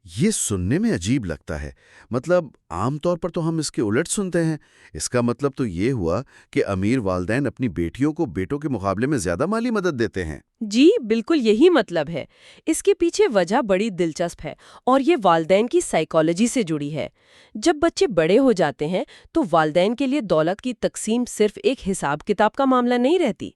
یہ سننے میں عجیب لگتا ہے۔ مطلب عام طور پر تو ہم اس کے الٹ سنتے ہیں۔ اس کا مطلب تو یہ ہوا کہ امیر والدین اپنی بیٹیوں کو بیٹوں کے مقابلے میں زیادہ مالی مدد دیتے ہیں۔ جی بالکل یہی مطلب ہے۔ اس کے پیچھے وجہ بڑی دلچسپ ہے اور یہ والدین کی سائیکالوجی سے جڑی ہے۔ جب بچے بڑے ہو جاتے ہیں تو والدین کے لیے دولت کی تقسیم صرف ایک حساب کتاب کا معاملہ نہیں رہتی۔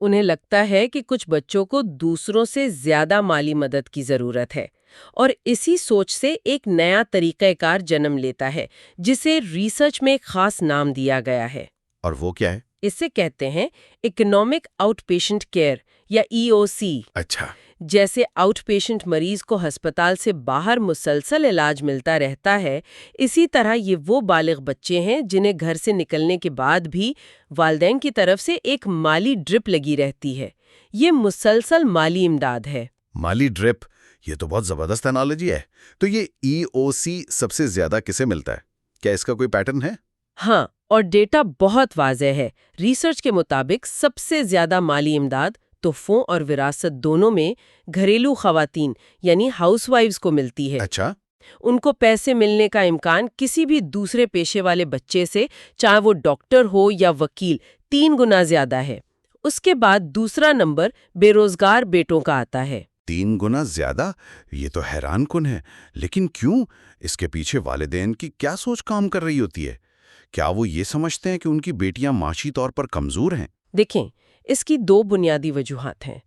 انہیں لگتا ہے کہ کچھ بچوں کو دوسروں سے زیادہ مالی مدد کی ضرورت ہے، اور اسی سوچ سے ایک نیا طریقہ کار جنم لیتا ہے جسے ریسرچ میں ایک خاص نام دیا گیا ہے۔ اور وہ کیا ہے؟ اسے کہتے ہیں اکنامک آؤٹ پیشنٹ کیئر یا EOC۔ اچھا۔ جیسے آؤٹ پیشنٹ مریض کو ہسپتال سے باہر مسلسل علاج ملتا رہتا ہے، اسی طرح یہ وہ بالغ بچے ہیں جنہیں گھر سے نکلنے کے بعد بھی والدین کی طرف سے ایک مالی ڈرپ لگی رہتی ہے۔ یہ مسلسل مالی امداد ہے۔ مالی ڈرپ، یہ تو بہت زبردست انالوجی ہے۔ تو یہ EOC سب سے زیادہ کسے ملتا ہے؟ کیا اس کا کوئی پیٹرن ہے؟ ہاں، اور ڈیٹا بہت واضح ہے۔ ریسرچ کے مطابق سب سے زیادہ مالی امداد تحفوں اور وراثت دونوں میں گھریلو خواتین یعنی ہاؤس وائفز کو ملتی ہے۔ اچھا، ان کو پیسے ملنے کا امکان کسی بھی دوسرے پیشے والے بچے سے، چاہے وہ ڈاکٹر ہو یا وکیل، 3 گنا زیادہ ہے۔ اس کے بعد دوسرا نمبر بے روزگار بیٹوں کا آتا ہے۔ 3 گنا زیادہ؟ یہ تو حیران کن ہے، لیکن کیوں؟ اس کے پیچھے والدین کی کیا سوچ کام کر رہی ہوتی ہے؟ کیا وہ یہ سمجھتے ہیں کہ ان کی بیٹیاں معاشی طور پر کمزور ہیں؟ دیکھیں، اس کی 2 بنیادی وجوہات ہیں۔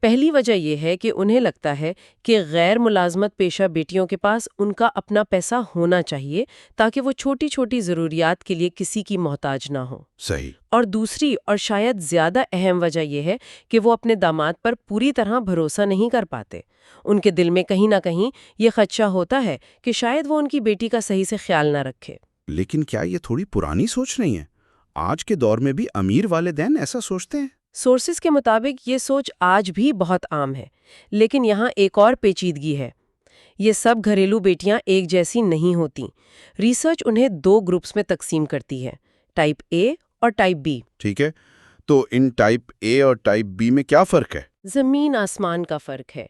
پہلی وجہ یہ ہے کہ انہیں لگتا ہے کہ غیر ملازمت پیشہ بیٹیوں کے پاس ان کا اپنا پیسہ ہونا چاہیے تاکہ وہ چھوٹی چھوٹی ضروریات کے لیے کسی کی محتاج نہ ہو۔ صحیح۔ اور دوسری اور شاید زیادہ اہم وجہ یہ ہے کہ وہ اپنے داماد پر پوری طرح بھروسہ نہیں کر پاتے۔ ان کے دل میں کہیں نہ کہیں یہ خدشہ ہوتا ہے کہ شاید وہ ان کی بیٹی کا صحیح سے خیال نہ رکھے۔ لیکن کیا یہ تھوڑی پرانی سوچ نہیں ہے؟ آج کے دور میں بھی امیر والدین ایسا سوچتے ہیں؟ سورسز کے مطابق یہ سوچ آج بھی بہت عام ہے، لیکن یہاں ایک اور پیچیدگی ہے۔ یہ سب گھریلو بیٹیاں ایک جیسی نہیں ہوتیں۔ ریسرچ انہیں 2 گروپس میں تقسیم کرتی ہے، ٹائپ اے اور ٹائپ بی۔ ٹھیک ہے، تو ان ٹائپ اے اور ٹائپ بی میں کیا فرق ہے؟ زمین آسمان کا فرق ہے۔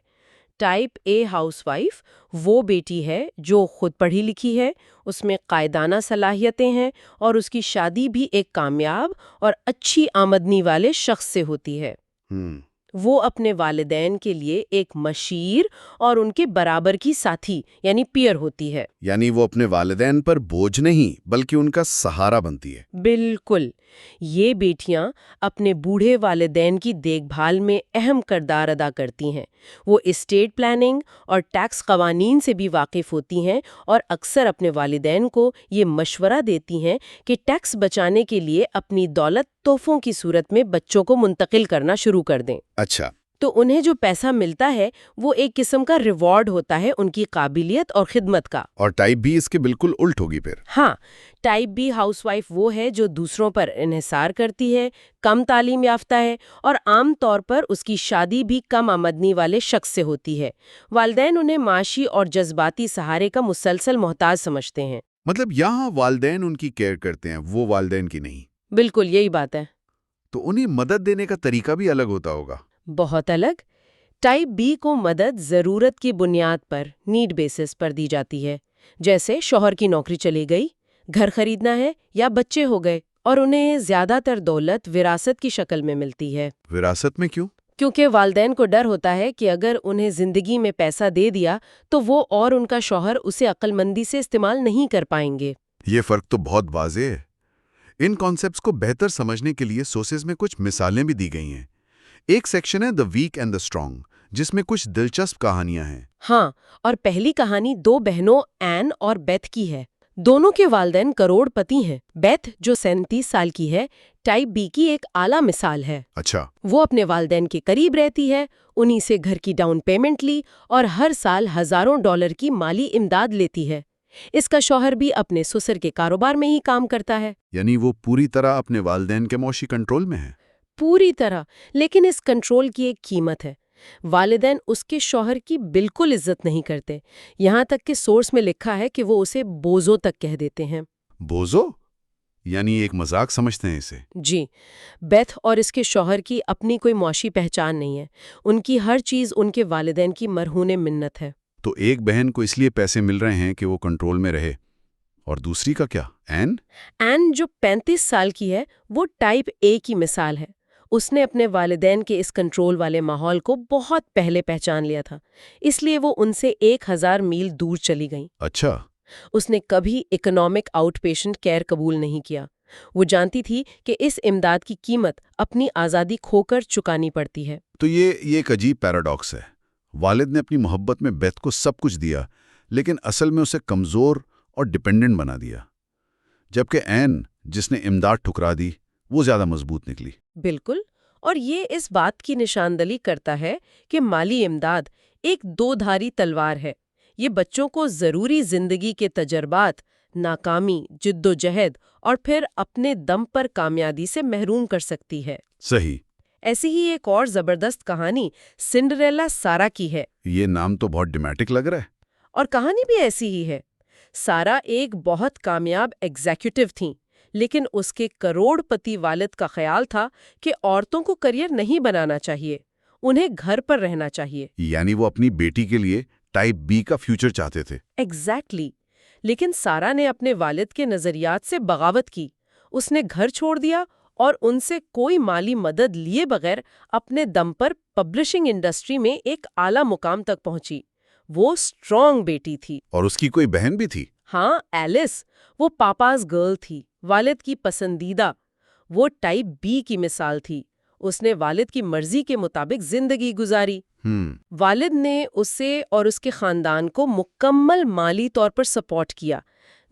ٹائپ اے ہاؤس وائف وہ بیٹی ہے جو خود پڑھی لکھی ہے، اس میں قائدانہ صلاحیتیں ہیں اور اس کی شادی بھی ایک کامیاب اور اچھی آمدنی والے شخص سے ہوتی ہے۔ وہ اپنے والدین کے لیے ایک مشیر اور ان کے برابر کی ساتھی یعنی پیئر ہوتی ہے۔ یعنی وہ اپنے والدین پر بوجھ نہیں بلکہ ان کا سہارا بنتی ہے۔ بالکل۔ یہ بیٹیاں اپنے بوڑھے والدین کی دیکھ بھال میں اہم کردار ادا کرتی ہیں۔ وہ اسٹیٹ پلاننگ اور ٹیکس قوانین سے بھی واقف ہوتی ہیں اور اکثر اپنے والدین کو یہ مشورہ دیتی ہیں کہ ٹیکس بچانے کے لیے اپنی دولت تحفوں کی صورت میں بچوں کو منتقل کرنا شروع کر دیں۔ اچھا، تو انہیں جو پیسہ ملتا ہے وہ ایک قسم کا ریوارڈ ہوتا ہے ان کی قابلیت اور خدمت کا۔ اور ٹائپ بی اس کے بالکل الٹ ہوگی پھر؟ ہاں، ٹائپ بی ہاؤس وائف وہ ہے جو دوسروں پر انحصار کرتی ہے، کم تعلیم یافتہ ہے اور عام طور پر اس کی شادی بھی کم آمدنی والے شخص سے ہوتی ہے۔ والدین انہیں معاشی اور جذباتی سہارے کا مسلسل محتاج سمجھتے ہیں۔ مطلب یہاں والدین ان کی کیئر کرتے ہیں، وہ والدین کی نہیں۔ بالکل یہی بات ہے۔ تو انہیں مدد دینے کا طریقہ بھی الگ ہوتا ہوگا؟ بہت الگ۔ ٹائپ بی کو مدد ضرورت کی بنیاد پر، نیڈ بیسس پر دی جاتی ہے، جیسے شوہر کی نوکری چلی گئی، گھر خریدنا ہے یا بچے ہو گئے، اور انہیں زیادہ تر دولت وراثت کی شکل میں ملتی ہے۔ وراثت میں کیوں؟ کیونکہ والدین کو ڈر ہوتا ہے کہ اگر انہیں زندگی میں پیسہ دے دیا تو وہ اور ان کا شوہر اسے عقل مندی سے استعمال نہیں کر پائیں گے۔ یہ فرق تو بہت واضح ہے۔ ان کانسیپٹس کو بہتر سمجھنے کے لیے سورسز میں کچھ مثالیں بھی دی گئی ہیں۔ ایک سیکشن ہے دی ویک اینڈ دی اسٹرانگ، جس میں کچھ دلچسپ کہانیاں ہیں۔ ہاں، اور پہلی کہانی 2 بہنوں این اور بیتھ کی ہے۔ دونوں کے والدین کروڑ پتی ہیں۔ بیتھ جو 37 سال کی ہے، ٹائپ بی کی ایک اعلیٰ مثال ہے۔ اچھا، وہ اپنے والدین کے قریب رہتی ہے، انہی سے گھر کی ڈاؤن پیمنٹ لی اور ہر سال ہزاروں ڈالر کی مالی امداد لیتی ہے۔ اس کا شوہر بھی اپنے سسر کے کاروبار میں ہی کام کرتا ہے۔ یعنی وہ پوری طرح اپنے والدین کے معاشی کنٹرول میں ہے؟ پوری طرح، لیکن اس کنٹرول کی ایک قیمت ہے۔ والدین اس کے شوہر کی بالکل عزت نہیں کرتے، یہاں تک کہ سورس میں لکھا ہے کہ وہ اسے بوزو تک کہہ دیتے ہیں۔ بوزو؟ یعنی ایک مذاق سمجھتے ہیں اسے؟ جی، بیتھ اور اس کے شوہر کی اپنی کوئی معاشی پہچان نہیں ہے، ان کی ہر چیز ان کے والدین کی مرہون منت ہے۔ تو ایک بہن کو اس لیے پیسے مل رہے ہیں کہ وہ کنٹرول میں رہے، اور دوسری کا کیا؟ این جو 35 سال کی ہے، وہ ٹائپ اے کی مثال ہے۔ اس نے اپنے والدین کے اس کنٹرول والے ماحول کو بہت پہلے پہچان لیا تھا، اس لیے وہ ان سے 1000 میل دور چلی گئیں۔ اچھا، اس نے کبھی اکنامک آؤٹ پیشنٹ کیئر قبول نہیں کیا۔ وہ جانتی تھی کہ اس امداد کی قیمت اپنی آزادی کھو کر چکانی پڑتی ہے۔ تو یہ ایک عجیب پیراڈاکس ہے۔ والد نے اپنی محبت میں بیتھ کو سب کچھ دیا، لیکن اصل میں اسے کمزور اور ڈیپینڈنٹ بنا دیا، جبکہ این، جس نے امداد ٹھکرا دی، وہ زیادہ مضبوط نکلی۔ بالکل، اور یہ اس بات کی نشاندہی کرتا ہے کہ مالی امداد ایک 2 دھاری تلوار ہے۔ یہ بچوں کو ضروری زندگی کے تجربات، ناکامی، جدوجہد اور پھر اپنے دم پر کامیابی سے محروم کر سکتی ہے۔ صحیح۔ ایسی ہی ایک اور زبردست کہانی سنڈریلا سارا کی ہے۔ یہ نام تو بہت ڈرامیٹک لگ رہا ہے۔ اور کہانی بھی ایسی ہی ہے۔ سارا ایک بہت کامیاب ایگزیکٹو تھیں، لیکن اس کے کروڑ پتی والد کا خیال تھا کہ عورتوں کو کریئر نہیں بنانا چاہیے۔ انہیں گھر پر رہنا چاہیے۔ یعنی وہ اپنی بیٹی کے لیے ٹائپ بی کا فیوچر چاہتے تھے۔ ایگزیکٹلی۔ لیکن سارا نے اپنے والد کے نظریات سے بغاوت کی۔ اس نے گھر چھوڑ دیا اور ان سے کوئی مالی مدد لیے بغیر اپنے دم پر پبلشنگ انڈسٹری میں ایک اعلیٰ مقام تک پہنچی۔ وہ اسٹرانگ بیٹی تھی۔ اور اس کی کوئی بہن بھی تھی؟ ہاں، ایلس۔ وہ پاپاز گرل تھی، والد کی پسندیدہ۔ وہ ٹائپ بی کی مثال تھی۔ اس نے والد کی مرضی کے مطابق زندگی گزاری۔ والد نے اسے اور اس کے خاندان کو مکمل مالی طور پر سپورٹ کیا،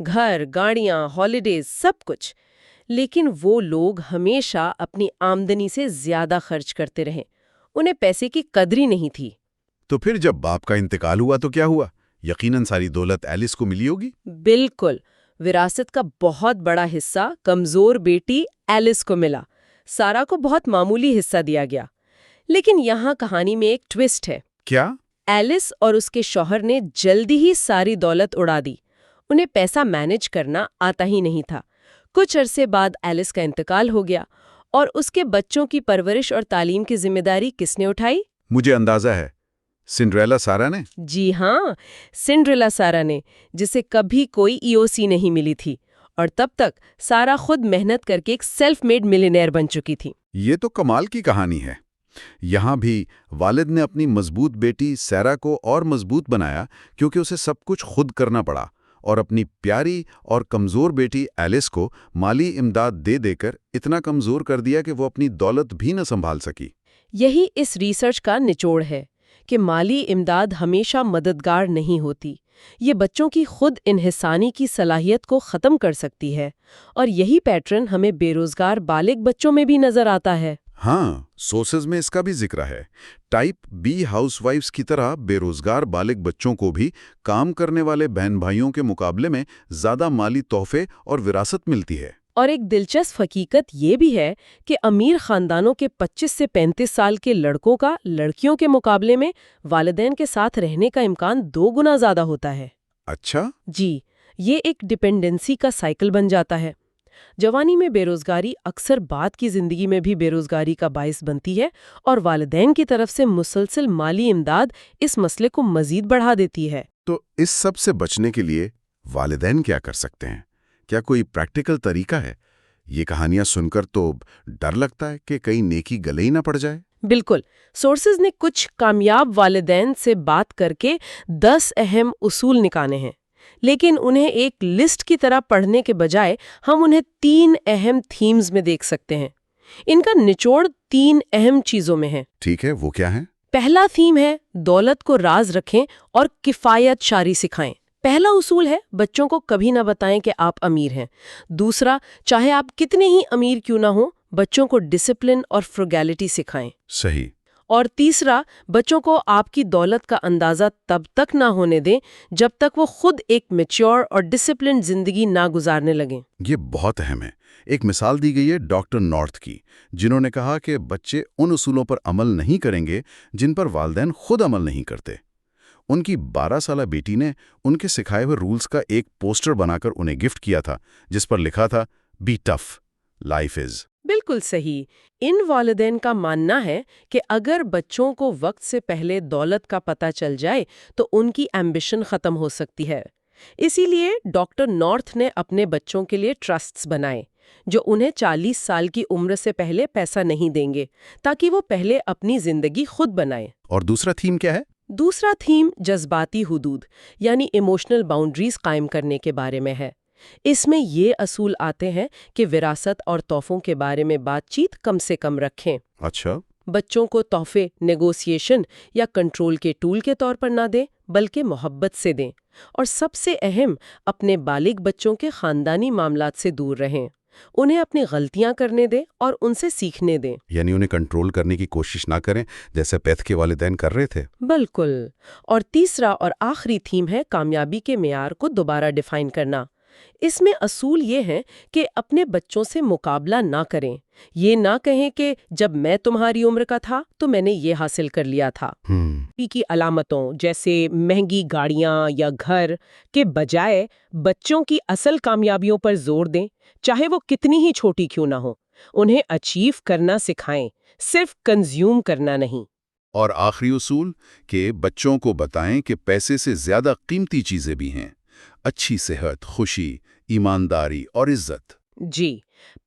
گھر، گاڑیاں، ہالیڈیز، سب کچھ۔ لیکن وہ لوگ ہمیشہ اپنی آمدنی سے زیادہ خرچ کرتے رہے۔ انہیں پیسے کی قدر ہی نہیں تھی۔ تو پھر جب باپ کا انتقال ہوا تو کیا ہوا؟ یقیناً ساری دولت ایلس کو ملی ہوگی۔ بالکل۔ وراثت کا بہت بڑا حصہ کمزور بیٹی ایلس کو ملا۔ سارا کو بہت معمولی حصہ دیا گیا۔ لیکن یہاں کہانی میں ایک ٹوسٹ ہے۔ کیا؟ ایلس اور اس کے شوہر نے جلدی ہی ساری دولت اڑا دی۔ انہیں پیسہ مینج کرنا آتا ہی نہیں تھا۔ کچھ عرصے بعد ایلس کا انتقال ہو گیا، اور اس کے بچوں کی پرورش اور تعلیم کی ذمہ داری کس نے اٹھائی؟ مجھے اندازہ ہے، سنڈریلا سارا نے۔ جی ہاں، سنڈریلا سارا نے، جسے کبھی کوئی EOC نہیں ملی تھی، اور تب تک سارا خود محنت کر کے ایک سیلف میڈ ملینئر بن چکی تھی۔ یہ تو کمال کی کہانی ہے۔ یہاں بھی والد نے اپنی مضبوط بیٹی سیرا کو اور مضبوط بنایا، کیونکہ اسے سب کچھ خود کرنا پڑا، اور اپنی پیاری اور کمزور بیٹی ایلس کو مالی امداد دے دے کر اتنا کمزور کر دیا کہ وہ اپنی دولت بھی نہ سنبھال سکی۔ یہی اس ریسرچ کا نچوڑ ہے کہ مالی امداد ہمیشہ مددگار نہیں ہوتی۔ یہ بچوں کی خود انحصاری کی صلاحیت کو ختم کر سکتی ہے، اور یہی پیٹرن ہمیں بے روزگار بالغ بچوں میں بھی نظر آتا ہے۔ ہاں، سورسز میں اس کا بھی ذکر ہے۔ ٹائپ بی ہاؤس وائفز کی طرح بے روزگار بالغ بچوں کو بھی کام کرنے والے بہن بھائیوں کے مقابلے میں زیادہ مالی تحفے اور وراثت ملتی ہے۔ اور ایک دلچسپ حقیقت یہ بھی ہے کہ امیر خاندانوں کے 25 سے 35 سال کے لڑکوں کا لڑکیوں کے مقابلے میں والدین کے ساتھ رہنے کا امکان 2 گنا زیادہ ہوتا ہے۔ اچھا؟ جی، یہ ایک ڈپینڈنسی کا سائیکل بن جاتا ہے۔ جوانی میں بے روزگاری اکثر بعد کی زندگی میں بھی بے روزگاری کا باعث بنتی ہے، اور والدین کی طرف سے مسلسل مالی امداد اس مسئلے کو مزید بڑھا دیتی ہے۔ تو اس سب سے بچنے کے لیے والدین کیا کر سکتے ہیں؟ کیا کوئی پریکٹیکل طریقہ ہے؟ یہ کہانیاں سن کر تو ڈر لگتا ہے کہ کہیں نیکی گلے ہی نہ پڑ جائے۔ بالکل۔ سورسز نے کچھ کامیاب والدین سے بات کر کے 10 اہم اصول نکالے ہیں، لیکن انہیں ایک لسٹ کی طرح پڑھنے کے بجائے ہم انہیں 3 اہم تھیمز میں دیکھ سکتے ہیں۔ ان کا نچوڑ 3 اہم چیزوں میں ہے۔ ٹھیک ہے، وہ کیا ہیں؟ پہلا تھیم ہے دولت کو راز رکھیں اور کفایت شاری سکھائیں۔ پہلا اصول ہے بچوں کو کبھی نہ بتائیں کہ آپ امیر ہیں۔ دوسرا، چاہے آپ کتنے ہی امیر کیوں نہ ہوں، بچوں کو ڈسپلن اور فروگیلٹی سکھائیں۔ صحیح۔ اور تیسرا، بچوں کو آپ کی دولت کا اندازہ تب تک نہ ہونے دیں جب تک وہ خود ایک میچور اور ڈسپلنڈ زندگی نہ گزارنے لگیں۔ یہ بہت اہم ہے۔ ایک مثال دی گئی ہے ڈاکٹر نارتھ کی، جنہوں نے کہا کہ بچے ان اصولوں پر عمل نہیں کریں گے جن پر والدین خود عمل نہیں کرتے۔ ان کی 12 سالہ بیٹی نے ان کے سکھائے ہوئے رولز کا ایک پوسٹر بنا کر انہیں گفٹ کیا تھا، جس پر لکھا تھا بی ٹف، لائف از۔ بالکل صحیح۔ ان والدین کا ماننا ہے کہ اگر بچوں کو وقت سے پہلے دولت کا پتہ چل جائے تو ان کی ایمبیشن ختم ہو سکتی ہے۔ اسی لیے ڈاکٹر نارتھ نے اپنے بچوں کے لیے ٹرسٹس بنائے جو انہیں 40 سال کی عمر سے پہلے پیسہ نہیں دیں گے، تاکہ وہ پہلے اپنی زندگی خود بنائیں۔ اور دوسرا تھیم کیا ہے؟ دوسرا تھیم جذباتی حدود یعنی ایموشنل باؤنڈریز قائم کرنے کے بارے میں ہے۔ اس میں یہ اصول آتے ہیں کہ وراثت اور تحفوں کے بارے میں بات چیت کم سے کم رکھیں۔ اچھا۔ بچوں کو تحفے نیگوسیشن یا کنٹرول کے ٹول کے طور پر نہ دیں، بلکہ محبت سے دیں۔ اور سب سے اہم، اپنے بالغ بچوں کے خاندانی معاملات سے دور رہیں۔ انہیں اپنی غلطیاں کرنے دیں اور ان سے سیکھنے دیں۔ یعنی انہیں کنٹرول کرنے کی کوشش نہ کریں جیسے پیتھ کے والدین کر رہے تھے۔ بالکل۔ اور تیسرا اور آخری تھیم ہے کامیابی کے معیار کو دوبارہ ڈیفائن کرنا۔ اس میں اصول یہ ہیں کہ اپنے بچوں سے مقابلہ نہ کریں۔ یہ نہ کہیں کہ جب میں تمہاری عمر کا تھا تو میں نے یہ حاصل کر لیا تھا۔ کی علامتوں جیسے مہنگی گاڑیاں یا گھر کے بجائے بچوں کی اصل کامیابیوں پر زور دیں، چاہے وہ کتنی ہی چھوٹی کیوں نہ ہو۔ انہیں اچیو کرنا سکھائیں، صرف کنزیوم کرنا نہیں۔ اور آخری اصول کہ بچوں کو بتائیں کہ پیسے سے زیادہ قیمتی چیزیں بھی ہیں، اچھی صحت، خوشی، ایمانداری اور عزت۔ جی،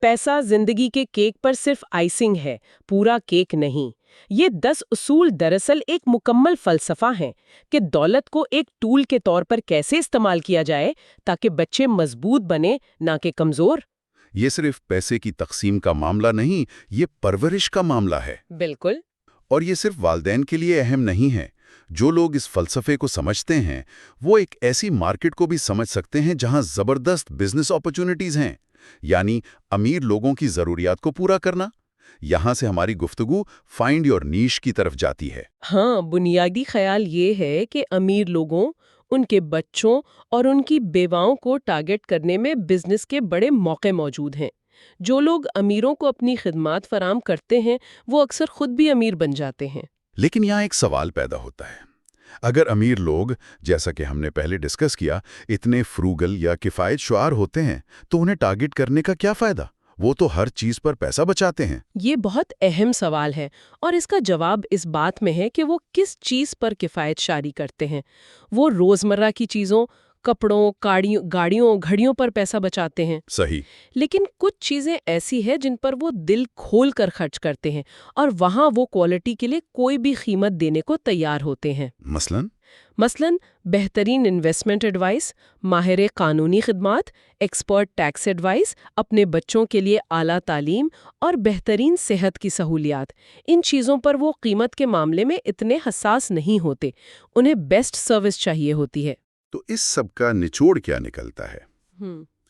پیسہ زندگی کے کیک پر صرف آئسنگ ہے، پورا کیک نہیں۔ یہ 10 اصول دراصل ایک مکمل فلسفہ ہیں کہ دولت کو ایک ٹول کے طور پر کیسے استعمال کیا جائے تاکہ بچے مضبوط بنے، نہ کہ کمزور۔ یہ صرف پیسے کی تقسیم کا معاملہ نہیں، یہ پرورش کا معاملہ ہے۔ بالکل۔ اور یہ صرف والدین کے لیے اہم نہیں ہے۔ جو لوگ اس فلسفے کو سمجھتے ہیں وہ ایک ایسی مارکیٹ کو بھی سمجھ سکتے ہیں جہاں زبردست بزنس اپرچونٹیز ہیں، یعنی امیر لوگوں کی ضروریات کو پورا کرنا۔ یہاں سے ہماری گفتگو فائنڈ یور نیش کی طرف جاتی ہے۔ ہاں، بنیادی خیال یہ ہے کہ امیر لوگوں، ان کے بچوں اور ان کی بیواؤں کو ٹارگٹ کرنے میں بزنس کے بڑے موقع موجود ہیں۔ جو لوگ امیروں کو اپنی خدمات فراہم کرتے ہیں وہ اکثر خود بھی امیر بن جاتے ہیں۔ لیکن یہاں ایک سوال پیدا ہوتا ہے، اگر امیر لوگ، جیسا کہ ہم نے پہلے ڈسکس کیا، اتنے فروگل یا کفایت شعار ہوتے ہیں تو انہیں ٹارگٹ کرنے کا کیا فائدہ؟ وہ تو ہر چیز پر پیسہ بچاتے ہیں۔ یہ بہت اہم سوال ہے اور اس کا جواب اس بات میں ہے کہ وہ کس چیز پر کفایت شعاری کرتے ہیں۔ وہ روزمرہ کی چیزوں، کپڑوں، گاڑیوں، گھڑیوں پر پیسہ بچاتے ہیں۔ صحیح۔ لیکن کچھ چیزیں ایسی ہیں جن پر وہ دل کھول کر خرچ کرتے ہیں اور وہاں وہ کوالٹی کے لیے کوئی بھی قیمت دینے کو تیار ہوتے ہیں۔ مثلاً بہترین انویسٹمنٹ ایڈوائس، ماہر قانونی خدمات، ایکسپرٹ ٹیکس ایڈوائس، اپنے بچوں کے لیے اعلیٰ تعلیم اور بہترین صحت کی سہولیات۔ ان چیزوں پر وہ قیمت کے معاملے میں اتنے حساس نہیں ہوتے، انہیں بیسٹ سروس چاہیے ہوتی ہے۔ تو اس سب کا نچوڑ کیا نکلتا ہے؟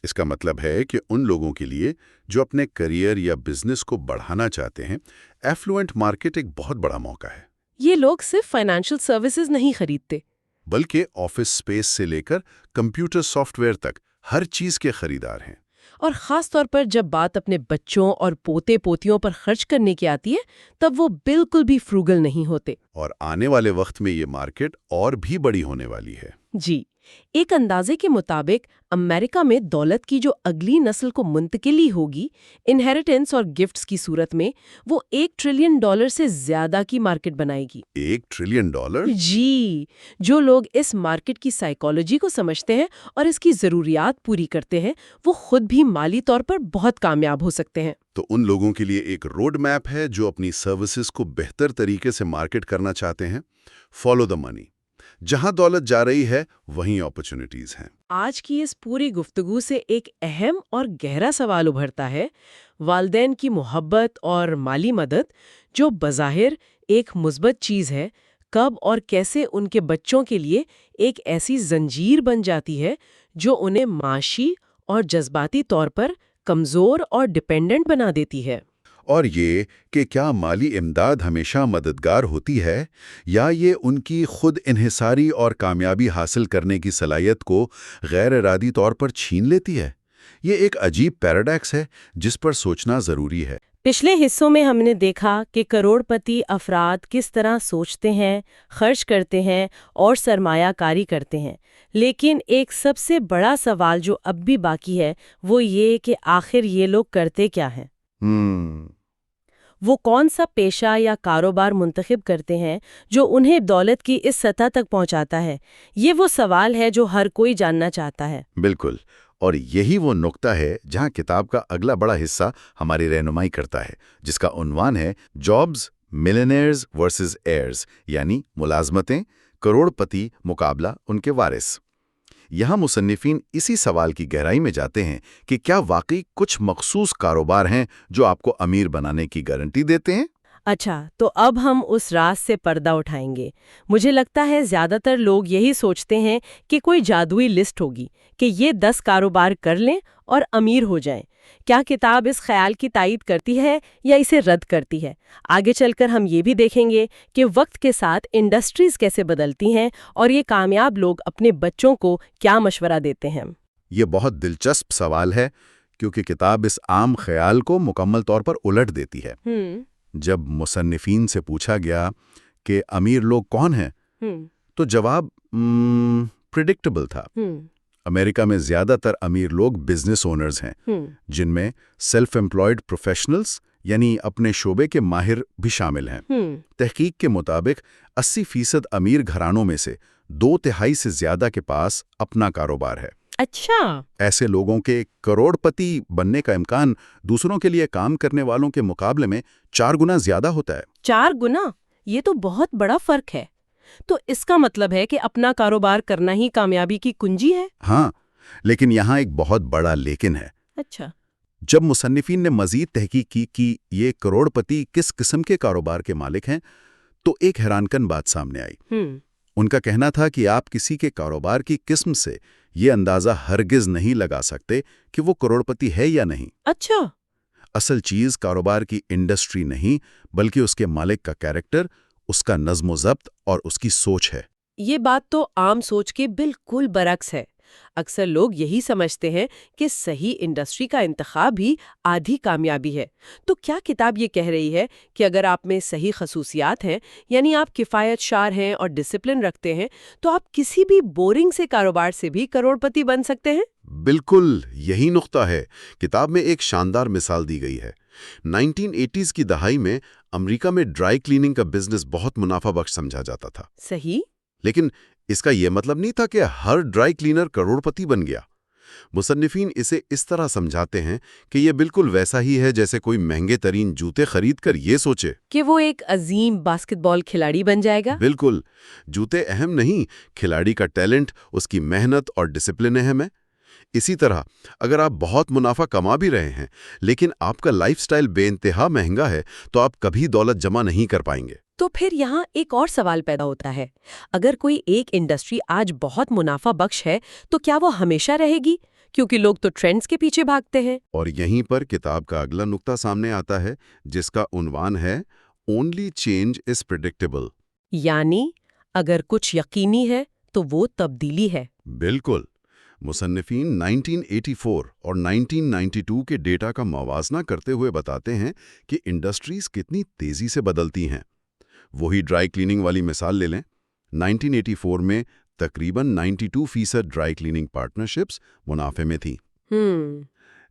اس کا مطلب ہے کہ ان لوگوں کے لیے جو اپنے کریئر یا بزنس کو بڑھانا چاہتے ہیں، ایفلوئنٹ مارکیٹ ایک بہت بڑا موقع ہے۔ یہ لوگ صرف فائنینشل سروسز نہیں خریدتے بلکہ آفس سپیس سے لے کر کمپیوٹر سافٹ ویئر تک ہر چیز کے خریدار ہیں۔ اور خاص طور پر جب بات اپنے بچوں اور پوتے پوتیوں پر خرچ کرنے کی آتی ہے تب وہ بالکل بھی فروگل نہیں ہوتے۔ اور آنے والے وقت میں یہ مارکیٹ اور بھی بڑی ہونے والی ہے۔ جی، ایک اندازے کے مطابق امریکہ میں دولت کی جو اگلی نسل کو منتقلی ہوگی انہیریٹنس اور گفٹس کی صورت میں، وہ $1 ٹریلین سے زیادہ کی مارکیٹ بنائے گی۔ $1 ٹریلین؟ جی، جو لوگ اس مارکیٹ کی سائیکالوجی کو سمجھتے ہیں اور اس کی ضروریات پوری کرتے ہیں وہ خود بھی مالی طور پر بہت کامیاب ہو سکتے ہیں۔ تو ان لوگوں کے لیے ایک روڈ میپ ہے جو اپنی سروسز کو بہتر طریقے سے مارکیٹ کرنا چاہتے ہیں۔ فالو دا منی، جہاں دولت جا رہی ہے وہیں اپرچونٹیز ہیں۔ آج کی اس پوری گفتگو سے ایک اہم اور گہرا سوال ابھرتا ہے، والدین کی محبت اور مالی مدد جو بظاہر ایک مثبت چیز ہے، کب اور کیسے ان کے بچوں کے لیے ایک ایسی زنجیر بن جاتی ہے جو انہیں معاشی اور جذباتی طور پر کمزور اور ڈیپینڈنٹ بنا دیتی ہے۔ اور یہ کہ کیا مالی امداد ہمیشہ مددگار ہوتی ہے یا یہ ان کی خود انحصاری اور کامیابی حاصل کرنے کی صلاحیت کو غیر ارادی طور پر چھین لیتی ہے؟ یہ ایک عجیب پیراڈاکس ہے جس پر سوچنا ضروری ہے۔ پچھلے حصوں میں ہم نے دیکھا کہ کروڑ پتی افراد کس طرح سوچتے ہیں، خرچ کرتے ہیں اور سرمایہ کاری کرتے ہیں، لیکن ایک سب سے بڑا سوال جو اب بھی باقی ہے وہ یہ کہ آخر یہ لوگ کرتے کیا ہیں؟ وہ کون سا پیشہ یا کاروبار منتخب کرتے ہیں جو انہیں دولت کی اس سطح تک پہنچاتا ہے؟ یہ وہ سوال ہے جو ہر کوئی جاننا چاہتا ہے۔ بالکل، اور یہی وہ نقطہ ہے جہاں کتاب کا اگلا بڑا حصہ ہماری رہنمائی کرتا ہے، جس کا عنوان ہے جابز، ملینئرز ورسز ایئرز، یعنی ملازمتیں، کروڑ پتی مقابلہ ان کے وارث۔ یہاں مصنفین اسی سوال کی گہرائی میں جاتے ہیں کہ کیا واقعی کچھ مخصوص کاروبار ہیں جو آپ کو امیر بنانے کی گارنٹی دیتے ہیں؟ اچھا، تو اب ہم اس راز سے پردہ اٹھائیں گے۔ مجھے لگتا ہے زیادہ تر لوگ یہی سوچتے ہیں کہ کوئی جادوئی لسٹ ہوگی کہ یہ 10 کاروبار کر لیں اور امیر ہو جائیں۔ کیا کتاب اس خیال کی تائید کرتی ہے یا اسے رد کرتی ہے؟ آگے چل کر ہم یہ بھی دیکھیں گے کہ وقت کے ساتھ انڈسٹریز کیسے بدلتی ہیں اور یہ کامیاب لوگ اپنے بچوں کو کیا مشورہ دیتے ہیں۔ یہ بہت دلچسپ سوال ہے کیونکہ کتاب اس عام خیال کو مکمل طور پر الٹ دیتی ہے۔ جب مصنفین سے پوچھا گیا کہ امیر لوگ کون ہیں تو جواب پریڈکٹیبل تھا۔ امریکہ میں زیادہ تر امیر لوگ بزنس اونرز ہیں، جن میں سیلف امپلائڈ پروفیشنلز یعنی اپنے شعبے کے ماہر بھی شامل ہیں۔ تحقیق کے مطابق 80% امیر گھرانوں میں سے 2/3 سے زیادہ کے پاس اپنا کاروبار ہے۔ اچھا، ایسے لوگوں کے کروڑ پتی بننے کا امکان دوسروں کے لیے کام کرنے والوں کے مقابلے میں 4 گنا زیادہ ہوتا ہے۔ 4 گنا؟ یہ تو بہت بڑا فرق ہے۔ تو اس کا مطلب ہے کہ اپنا کاروبار کرنا ہی کامیابی کی کنجی ہے؟ ہاں، لیکن یہاں ایک بہت بڑا لیکن ہے۔ اچھا۔ جب مصنفین نے مزید تحقیق کی کہ یہ کروڑ پتی کس قسم کے کاروبار کے مالک ہیں، تو ایک حیران کن بات سامنے آئی۔ ان کا کہنا تھا کہ آپ کسی کے کاروبار کی قسم سے یہ اندازہ ہرگز نہیں لگا سکتے کہ وہ کروڑ پتی ہے یا نہیں۔ اچھا۔ اصل چیز کاروبار کی انڈسٹری نہیں، بلکہ اس کے مالک کا کیریکٹر، اس کا نظم و ضبط اور اس کی سوچ ہے۔ یہ بات تو عام سوچ کے بالکل برعکس ہے۔ اکثر لوگ یہی سمجھتے ہیں کہ صحیح انڈسٹری کا انتخاب ہی آدھی کامیابی ہے۔ تو کیا کتاب یہ کہہ رہی ہے کہ اگر آپ میں صحیح خصوصیات ہیں، یعنی آپ کفایت شار ہیں اور ڈسپلن رکھتے ہیں، تو آپ کسی بھی بورنگ سے کاروبار سے بھی کروڑ پتی بن سکتے ہیں؟ بالکل یہی نقطہ ہے۔ کتاب میں ایک شاندار مثال دی گئی ہے۔ 1980s کی دہائی میں امریکہ میں ڈرائی کلیننگ کا بزنس بہت منافع بخش سمجھا جاتا تھا۔ صحیح۔ لیکن اس کا یہ مطلب نہیں تھا کہ ہر ڈرائی کلینر کروڑ پتی بن گیا۔ مصنفین اسے اس طرح سمجھاتے ہیں کہ یہ بالکل ویسا ہی ہے جیسے کوئی مہنگے ترین جوتے خرید کر یہ سوچے کہ وہ ایک عظیم باسکٹ بال کھلاڑی بن جائے گا۔ بالکل، جوتے اہم نہیں، کھلاڑی کا ٹیلنٹ، اس کی محنت اور ڈسپلن اہم ہے۔ اسی طرح اگر آپ بہت منافع کما بھی رہے ہیں لیکن آپ کا لائف سٹائل بے انتہا مہنگا ہے تو آپ کبھی دولت جمع نہیں کر پائیں گے۔ تو پھر یہاں ایک اور سوال پیدا ہوتا ہے، اگر کوئی ایک انڈسٹری آج بہت منافع بخش ہے تو کیا وہ ہمیشہ رہے گی؟ کیونکہ لوگ تو ٹرینڈز کے پیچھے بھاگتے ہیں۔ اور یہیں پر کتاب کا اگلا نقطہ سامنے آتا ہے جس کا عنوان ہے "Only change is predictable"۔ یعنی اگر کچھ یقینی ہے تو وہ تبدیلی ہے۔ بالکل۔ مصنفین 1984 اور 1992 کے ڈیٹا کا موازنہ کرتے ہوئے بتاتے ہیں کہ انڈسٹریز کتنی تیزی سے بدلتی ہیں۔ وہی ڈرائی کلیننگ والی مثال لے لیں۔ 1984 میں تقریباً 92% ڈرائی کلیننگ پارٹنرشپس منافع میں تھیں۔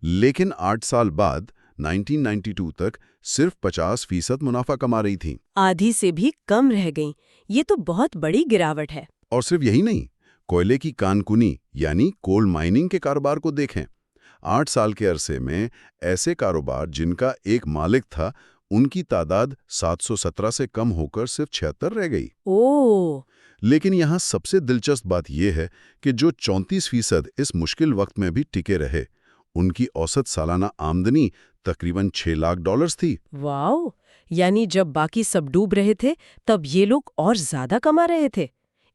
لیکن 8 سال بعد 1992 تک صرف 50% منافع کما رہی تھیں۔ آدھی سے بھی کم رہ گئیں۔ یہ تو بہت بڑی گراوٹ ہے۔ اور صرف یہی نہیں، کوئلے کی کانکنی یعنی کول مائننگ کے کاروبار کو دیکھیں۔ 8 سال کے عرصے میں ایسے کاروبار جن کا ایک مالک تھا، ان کی تعداد 717 سے کم ہو کر صرف 76 رہ گئی۔ لیکن یہاں سب سے دلچسپ بات یہ ہے کہ جو 34% اس مشکل وقت میں بھی ٹکے رہے، ان کی اوسط سالانہ آمدنی تقریباً $6 لاکھ تھی۔ واو! یعنی جب باقی سب ڈوب رہے تھے تب یہ لوگ اور زیادہ کما رہے تھے۔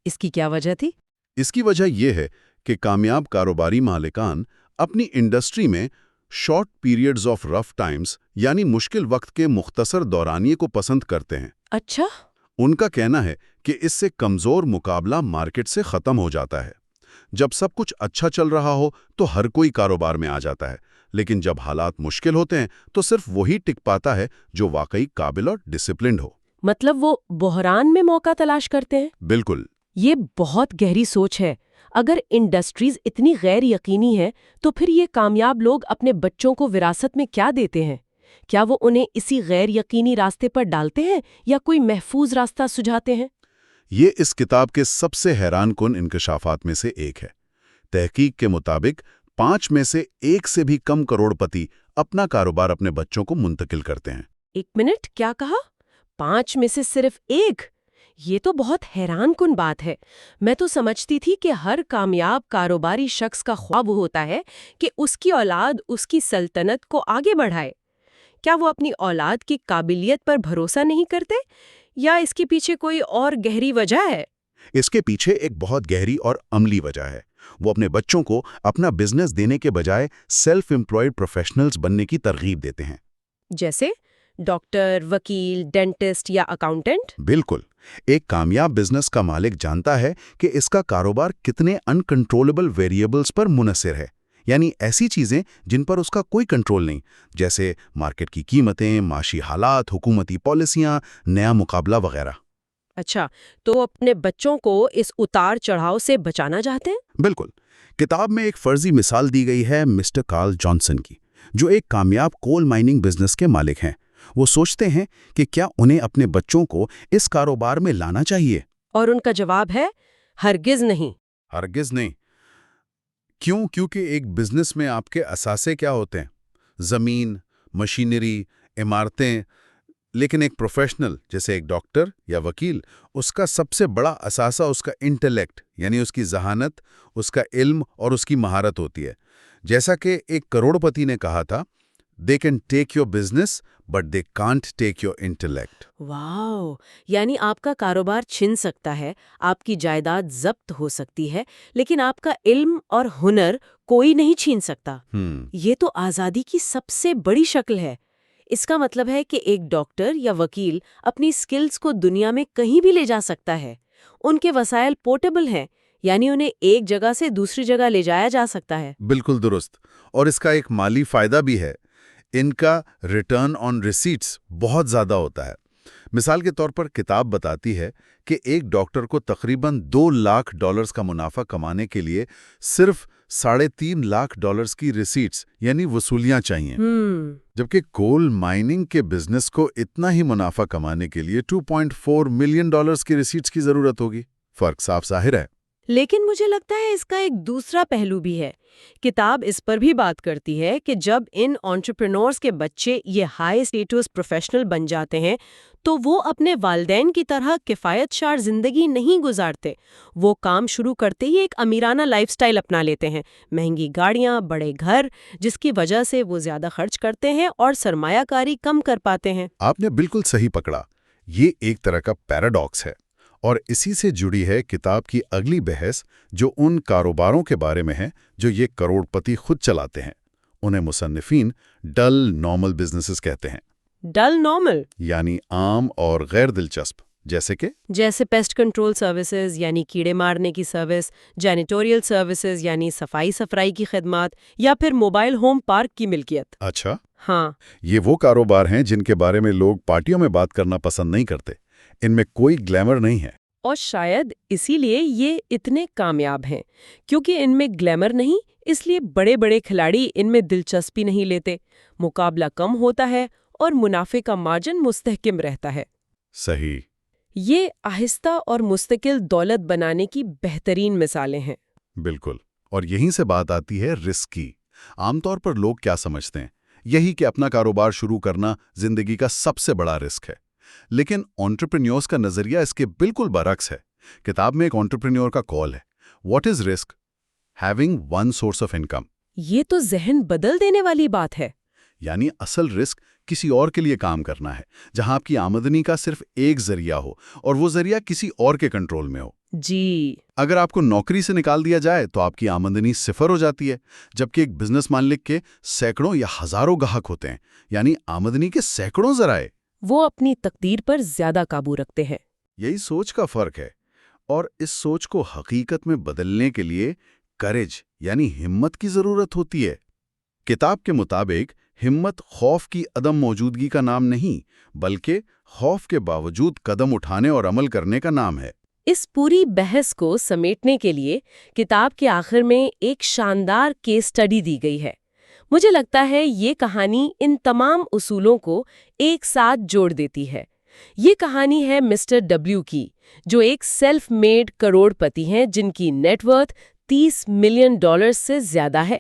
اس کی کیا وجہ تھی؟ اس کی وجہ یہ ہے کہ کامیاب کاروباری مالکان اپنی انڈسٹری میں short periods of rough Times یعنی مشکل وقت کے مختصر دورانیے کو پسند کرتے ہیں۔ اچھا۔ ان کا کہنا ہے کہ اس سے کمزور مقابلہ مارکیٹ سے ختم ہو جاتا ہے۔ جب سب کچھ اچھا چل رہا ہو تو ہر کوئی کاروبار میں آ جاتا ہے، لیکن جب حالات مشکل ہوتے ہیں تو صرف وہی ٹک پاتا ہے جو واقعی قابل اور ڈسپلنڈ ہو۔ مطلب وہ بحران میں موقع تلاش کرتے ہیں؟ بالکل۔ یہ بہت گہری سوچ ہے۔ اگر انڈسٹریز اتنی غیر یقینی ہے تو پھر یہ کامیاب لوگ اپنے بچوں کو وراثت میں کیا دیتے ہیں؟ کیا وہ انہیں اسی غیر یقینی راستے پر ڈالتے ہیں یا کوئی محفوظ راستہ سجھاتے ہیں؟ یہ اس کتاب کے سب سے حیران کن انکشافات میں سے ایک ہے۔ تحقیق کے مطابق 5 میں سے 1 سے بھی کم کروڑ پتی اپنا کاروبار اپنے بچوں کو منتقل کرتے ہیں۔ 1 منٹ، کیا کہا؟ 5 میں سے صرف 1؟ یہ تو بہت حیران کن بات ہے۔ میں تو سمجھتی تھی کہ ہر کامیاب کاروباری شخص کا خواب ہوتا ہے کہ اس کی اولاد اس کی سلطنت کو آگے بڑھائے۔ کیا وہ اپنی اولاد کی قابلیت پر بھروسہ نہیں کرتے یا اس کے پیچھے کوئی اور گہری وجہ ہے؟ اس کے پیچھے ایک بہت گہری اور عملی وجہ ہے۔ وہ اپنے بچوں کو اپنا بزنس دینے کے بجائے سیلف امپلائڈ پروفیشنلز بننے کی ترغیب دیتے ہیں۔ جیسے ڈاکٹر، وکیل، ڈینٹسٹ یا اکاؤنٹنٹ؟ بالکل۔ ایک کامیاب بزنس کا مالک جانتا ہے کہ اس کا کاروبار کتنے انکنٹرولبل ویریبلز پر منحصر ہے، یعنی ایسی چیزیں جن پر اس کا کوئی کنٹرول نہیں، جیسے مارکیٹ کی قیمتیں، معاشی حالات، حکومتی پالیسیاں، نیا مقابلہ وغیرہ۔ اچھا، تو اپنے بچوں کو اس اتار چڑھاؤ سے بچانا چاہتے ہیں؟ بالکل۔ کتاب میں ایک فرضی مثال دی گئی ہے مسٹر کارل جانسن کی، جو ایک کامیاب کول مائننگ بزنس کے مالک ہیں۔ وہ سوچتے ہیں کہ کیا انہیں اپنے بچوں کو اس کاروبار میں لانا چاہیے؟ اور ان کا جواب ہے ہرگز نہیں۔ ہرگز نہیں۔ کیوں؟ کیونکہ ایک بزنس میں آپ کے اثاثے کیا ہوتے ہیں؟ زمین، مشینری، عمارتیں۔ لیکن ایک پروفیشنل جیسے ایک ڈاکٹر یا وکیل، اس کا سب سے بڑا اثاثہ اس کا انٹلیکٹ، یعنی اس کی ذہانت، اس کا علم اور اس کی مہارت ہوتی ہے۔ جیسا کہ ایک کروڑ پتی نے کہا تھا، "They can take your business, but they can't take your intellect." واو! یعنی آپ کا کاروبار چھن سکتا ہے، آپ کی جائیداد ضبط ہو سکتی ہے، لیکن آپ کا علم اور ہنر کوئی نہیں چھین سکتا۔ یہ تو آزادی کی سب سے بڑی شکل ہے۔ اس کا مطلب ہے کہ ایک ڈاکٹر یا وکیل اپنی سکلز کو دنیا میں کہیں بھی لے جا سکتا ہے۔ ان کے وسائل پورٹیبل ہیں، یعنی انہیں ایک جگہ سے دوسری جگہ لے جایا جا سکتا ہے۔ بالکل درست۔ اور اس کا ایک مالی فائدہ بھی ہے۔ ان کا ریٹرن آن ریسیٹس بہت زیادہ ہوتا ہے۔ مثال کے طور پر کتاب بتاتی ہے کہ ایک ڈاکٹر کو تقریباً $2 لاکھ کا منافع کمانے کے لیے صرف $3.5 لاکھ کی ریسیٹس یعنی وصولیاں چاہیے، جبکہ کول مائننگ کے بزنس کو اتنا ہی منافع کمانے کے لیے $2.4 ملین کی ریسیٹس کی ضرورت ہوگی۔ فرق صاف ظاہر ہے۔ لیکن مجھے لگتا ہے اس کا ایک دوسرا پہلو بھی ہے۔ کتاب اس پر بھی بات کرتی ہے کہ جب ان انٹرپرینورز کے بچے یہ ہائی اسٹیٹس پروفیشنل بن جاتے ہیں تو وہ اپنے والدین کی طرح کفایت شار زندگی نہیں گزارتے۔ وہ کام شروع کرتے ہی ایک امیرانہ لائف سٹائل اپنا لیتے ہیں، مہنگی گاڑیاں، بڑے گھر، جس کی وجہ سے وہ زیادہ خرچ کرتے ہیں اور سرمایہ کاری کم کر پاتے ہیں۔ آپ نے بالکل صحیح پکڑا۔ یہ ایک طرح کا پیراڈاکس ہے، اور اسی سے جڑی ہے کتاب کی اگلی بحث، جو ان کاروباروں کے بارے میں ہے جو یہ کروڑ پتی خود چلاتے ہیں۔ انہیں مصنفین ڈل نارمل بزنسز کہتے ہیں۔ ڈل نارمل یعنی عام اور غیر دلچسپ، جیسے پیسٹ کنٹرول سروسز یعنی کیڑے مارنے کی سروس، جینیٹوریل سروسز یعنی صفائی ستھرائی کی خدمات، یا پھر موبائل ہوم پارک کی ملکیت۔ اچھا، ہاں، یہ وہ کاروبار ہیں جن کے بارے میں لوگ پارٹیوں میں بات کرنا پسند نہیں کرتے۔ ان میں کوئی گلیمر نہیں ہے، اور شاید اسی لیے یہ اتنے کامیاب ہیں، کیونکہ ان میں گلیمر نہیں، اس لیے بڑے بڑے کھلاڑی ان میں دلچسپی نہیں لیتے، مقابلہ کم ہوتا ہے اور منافع کا مارجن مستحکم رہتا ہے۔ صحیح۔ یہ آہستہ اور مستقل دولت بنانے کی بہترین مثالیں ہیں۔ بالکل۔ اور یہیں سے بات آتی ہے رسک کی۔ عام طور پر لوگ کیا سمجھتے ہیں؟ یہی کہ اپنا کاروبار شروع کرنا زندگی کا سب سے بڑا رسک ہے۔ لیکن انٹرپرینیورز کا نظریہ اس کے بالکل برعکس ہے۔ کتاب میں ایک انٹرپرینیور کا کال ہے، "What is risk? Having one source of income." یہ تو ذہن بدل دینے والی بات ہے۔ یعنی اصل رسک کسی اور کے لیے کام کرنا ہے، جہاں آپ کی آمدنی کا صرف ایک ذریعہ ہو اور وہ ذریعہ کسی اور کے کنٹرول میں ہو۔ جی۔ اگر آپ کو نوکری سے نکال دیا جائے تو آپ کی آمدنی صفر ہو جاتی ہے، جبکہ ایک بزنس مالک کے سینکڑوں یا ہزاروں گاہک ہوتے ہیں، یعنی آمدنی کے سینکڑوں ذرائع۔ وہ اپنی تقدیر پر زیادہ قابو رکھتے ہیں۔ یہی سوچ کا فرق ہے، اور اس سوچ کو حقیقت میں بدلنے کے لیے کریج یعنی ہمت کی ضرورت ہوتی ہے۔ کتاب کے مطابق ہمت خوف کی عدم موجودگی کا نام نہیں، بلکہ خوف کے باوجود قدم اٹھانے اور عمل کرنے کا نام ہے۔ اس پوری بحث کو سمیٹنے کے لیے کتاب کے آخر میں ایک شاندار کیس سٹڈی دی گئی ہے۔ مجھے لگتا ہے یہ کہانی ان تمام اصولوں کو ایک ساتھ جوڑ دیتی ہے۔ یہ کہانی ہے مسٹر ڈبلیو کی، جو ایک سیلف میڈ کروڑ پتی ہیں جن کی نیٹ ورتھ $30 ملین سے زیادہ ہے۔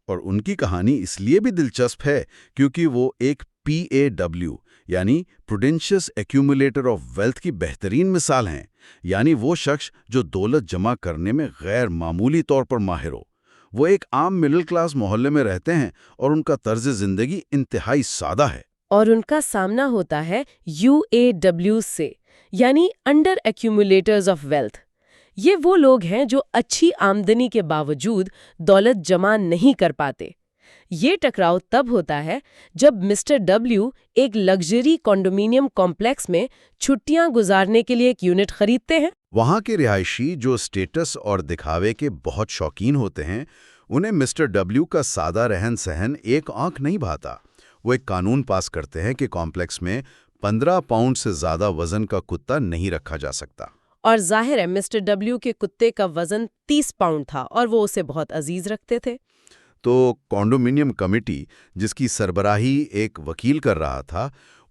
اور ان کی کہانی اس لیے بھی دلچسپ ہے کیونکہ وہ ایک PAW یعنی پروڈینشیس ایکیومولیٹر آف ویلتھ کی بہترین مثال ہیں، یعنی وہ شخص جو دولت جمع کرنے میں غیر معمولی طور پر ماہر ہو۔ وہ ایک عام مڈل کلاس محلے میں رہتے ہیں اور ان کا طرز زندگی انتہائی سادہ ہے۔ اور ان کا سامنا ہوتا ہے UAW سے، یعنی انڈر ایکیومولیٹرز آف ویلتھ۔ یہ وہ لوگ ہیں جو اچھی آمدنی کے باوجود دولت جمع نہیں کر پاتے۔ یہ ٹکراؤ تب ہوتا ہے جب مسٹر ڈبلیو ایک لگژری کنڈومینیم کمپلیکس میں چھٹیاں گزارنے کے لیے ایک یونٹ خریدتے ہیں۔ وہاں کے رہائشی جو اسٹیٹس اور دکھاوے کے بہت شوقین ہوتے ہیں، انہیں مسٹر ڈبلیو کا سادہ رہن سہن ایک آنکھ نہیں بھاتا۔ وہ ایک قانون پاس کرتے ہیں کہ کمپلیکس میں 15 پاؤنڈ سے زیادہ وزن کا کتا نہیں رکھا جا سکتا۔ اور ظاہر ہے مسٹر ڈبلیو کے کتے کا وزن 30 پاؤنڈ تھا اور وہ اسے بہت عزیز رکھتے تھے۔ تو کنڈومینیم کمیٹی، جس کی سربراہی ایک وکیل کر رہا تھا،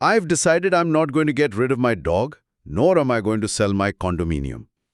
I've decided I'm not going to get rid of my dog, nor am I going to sell my condominium.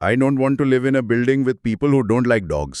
I don't want to live in a building with people who don't like dogs.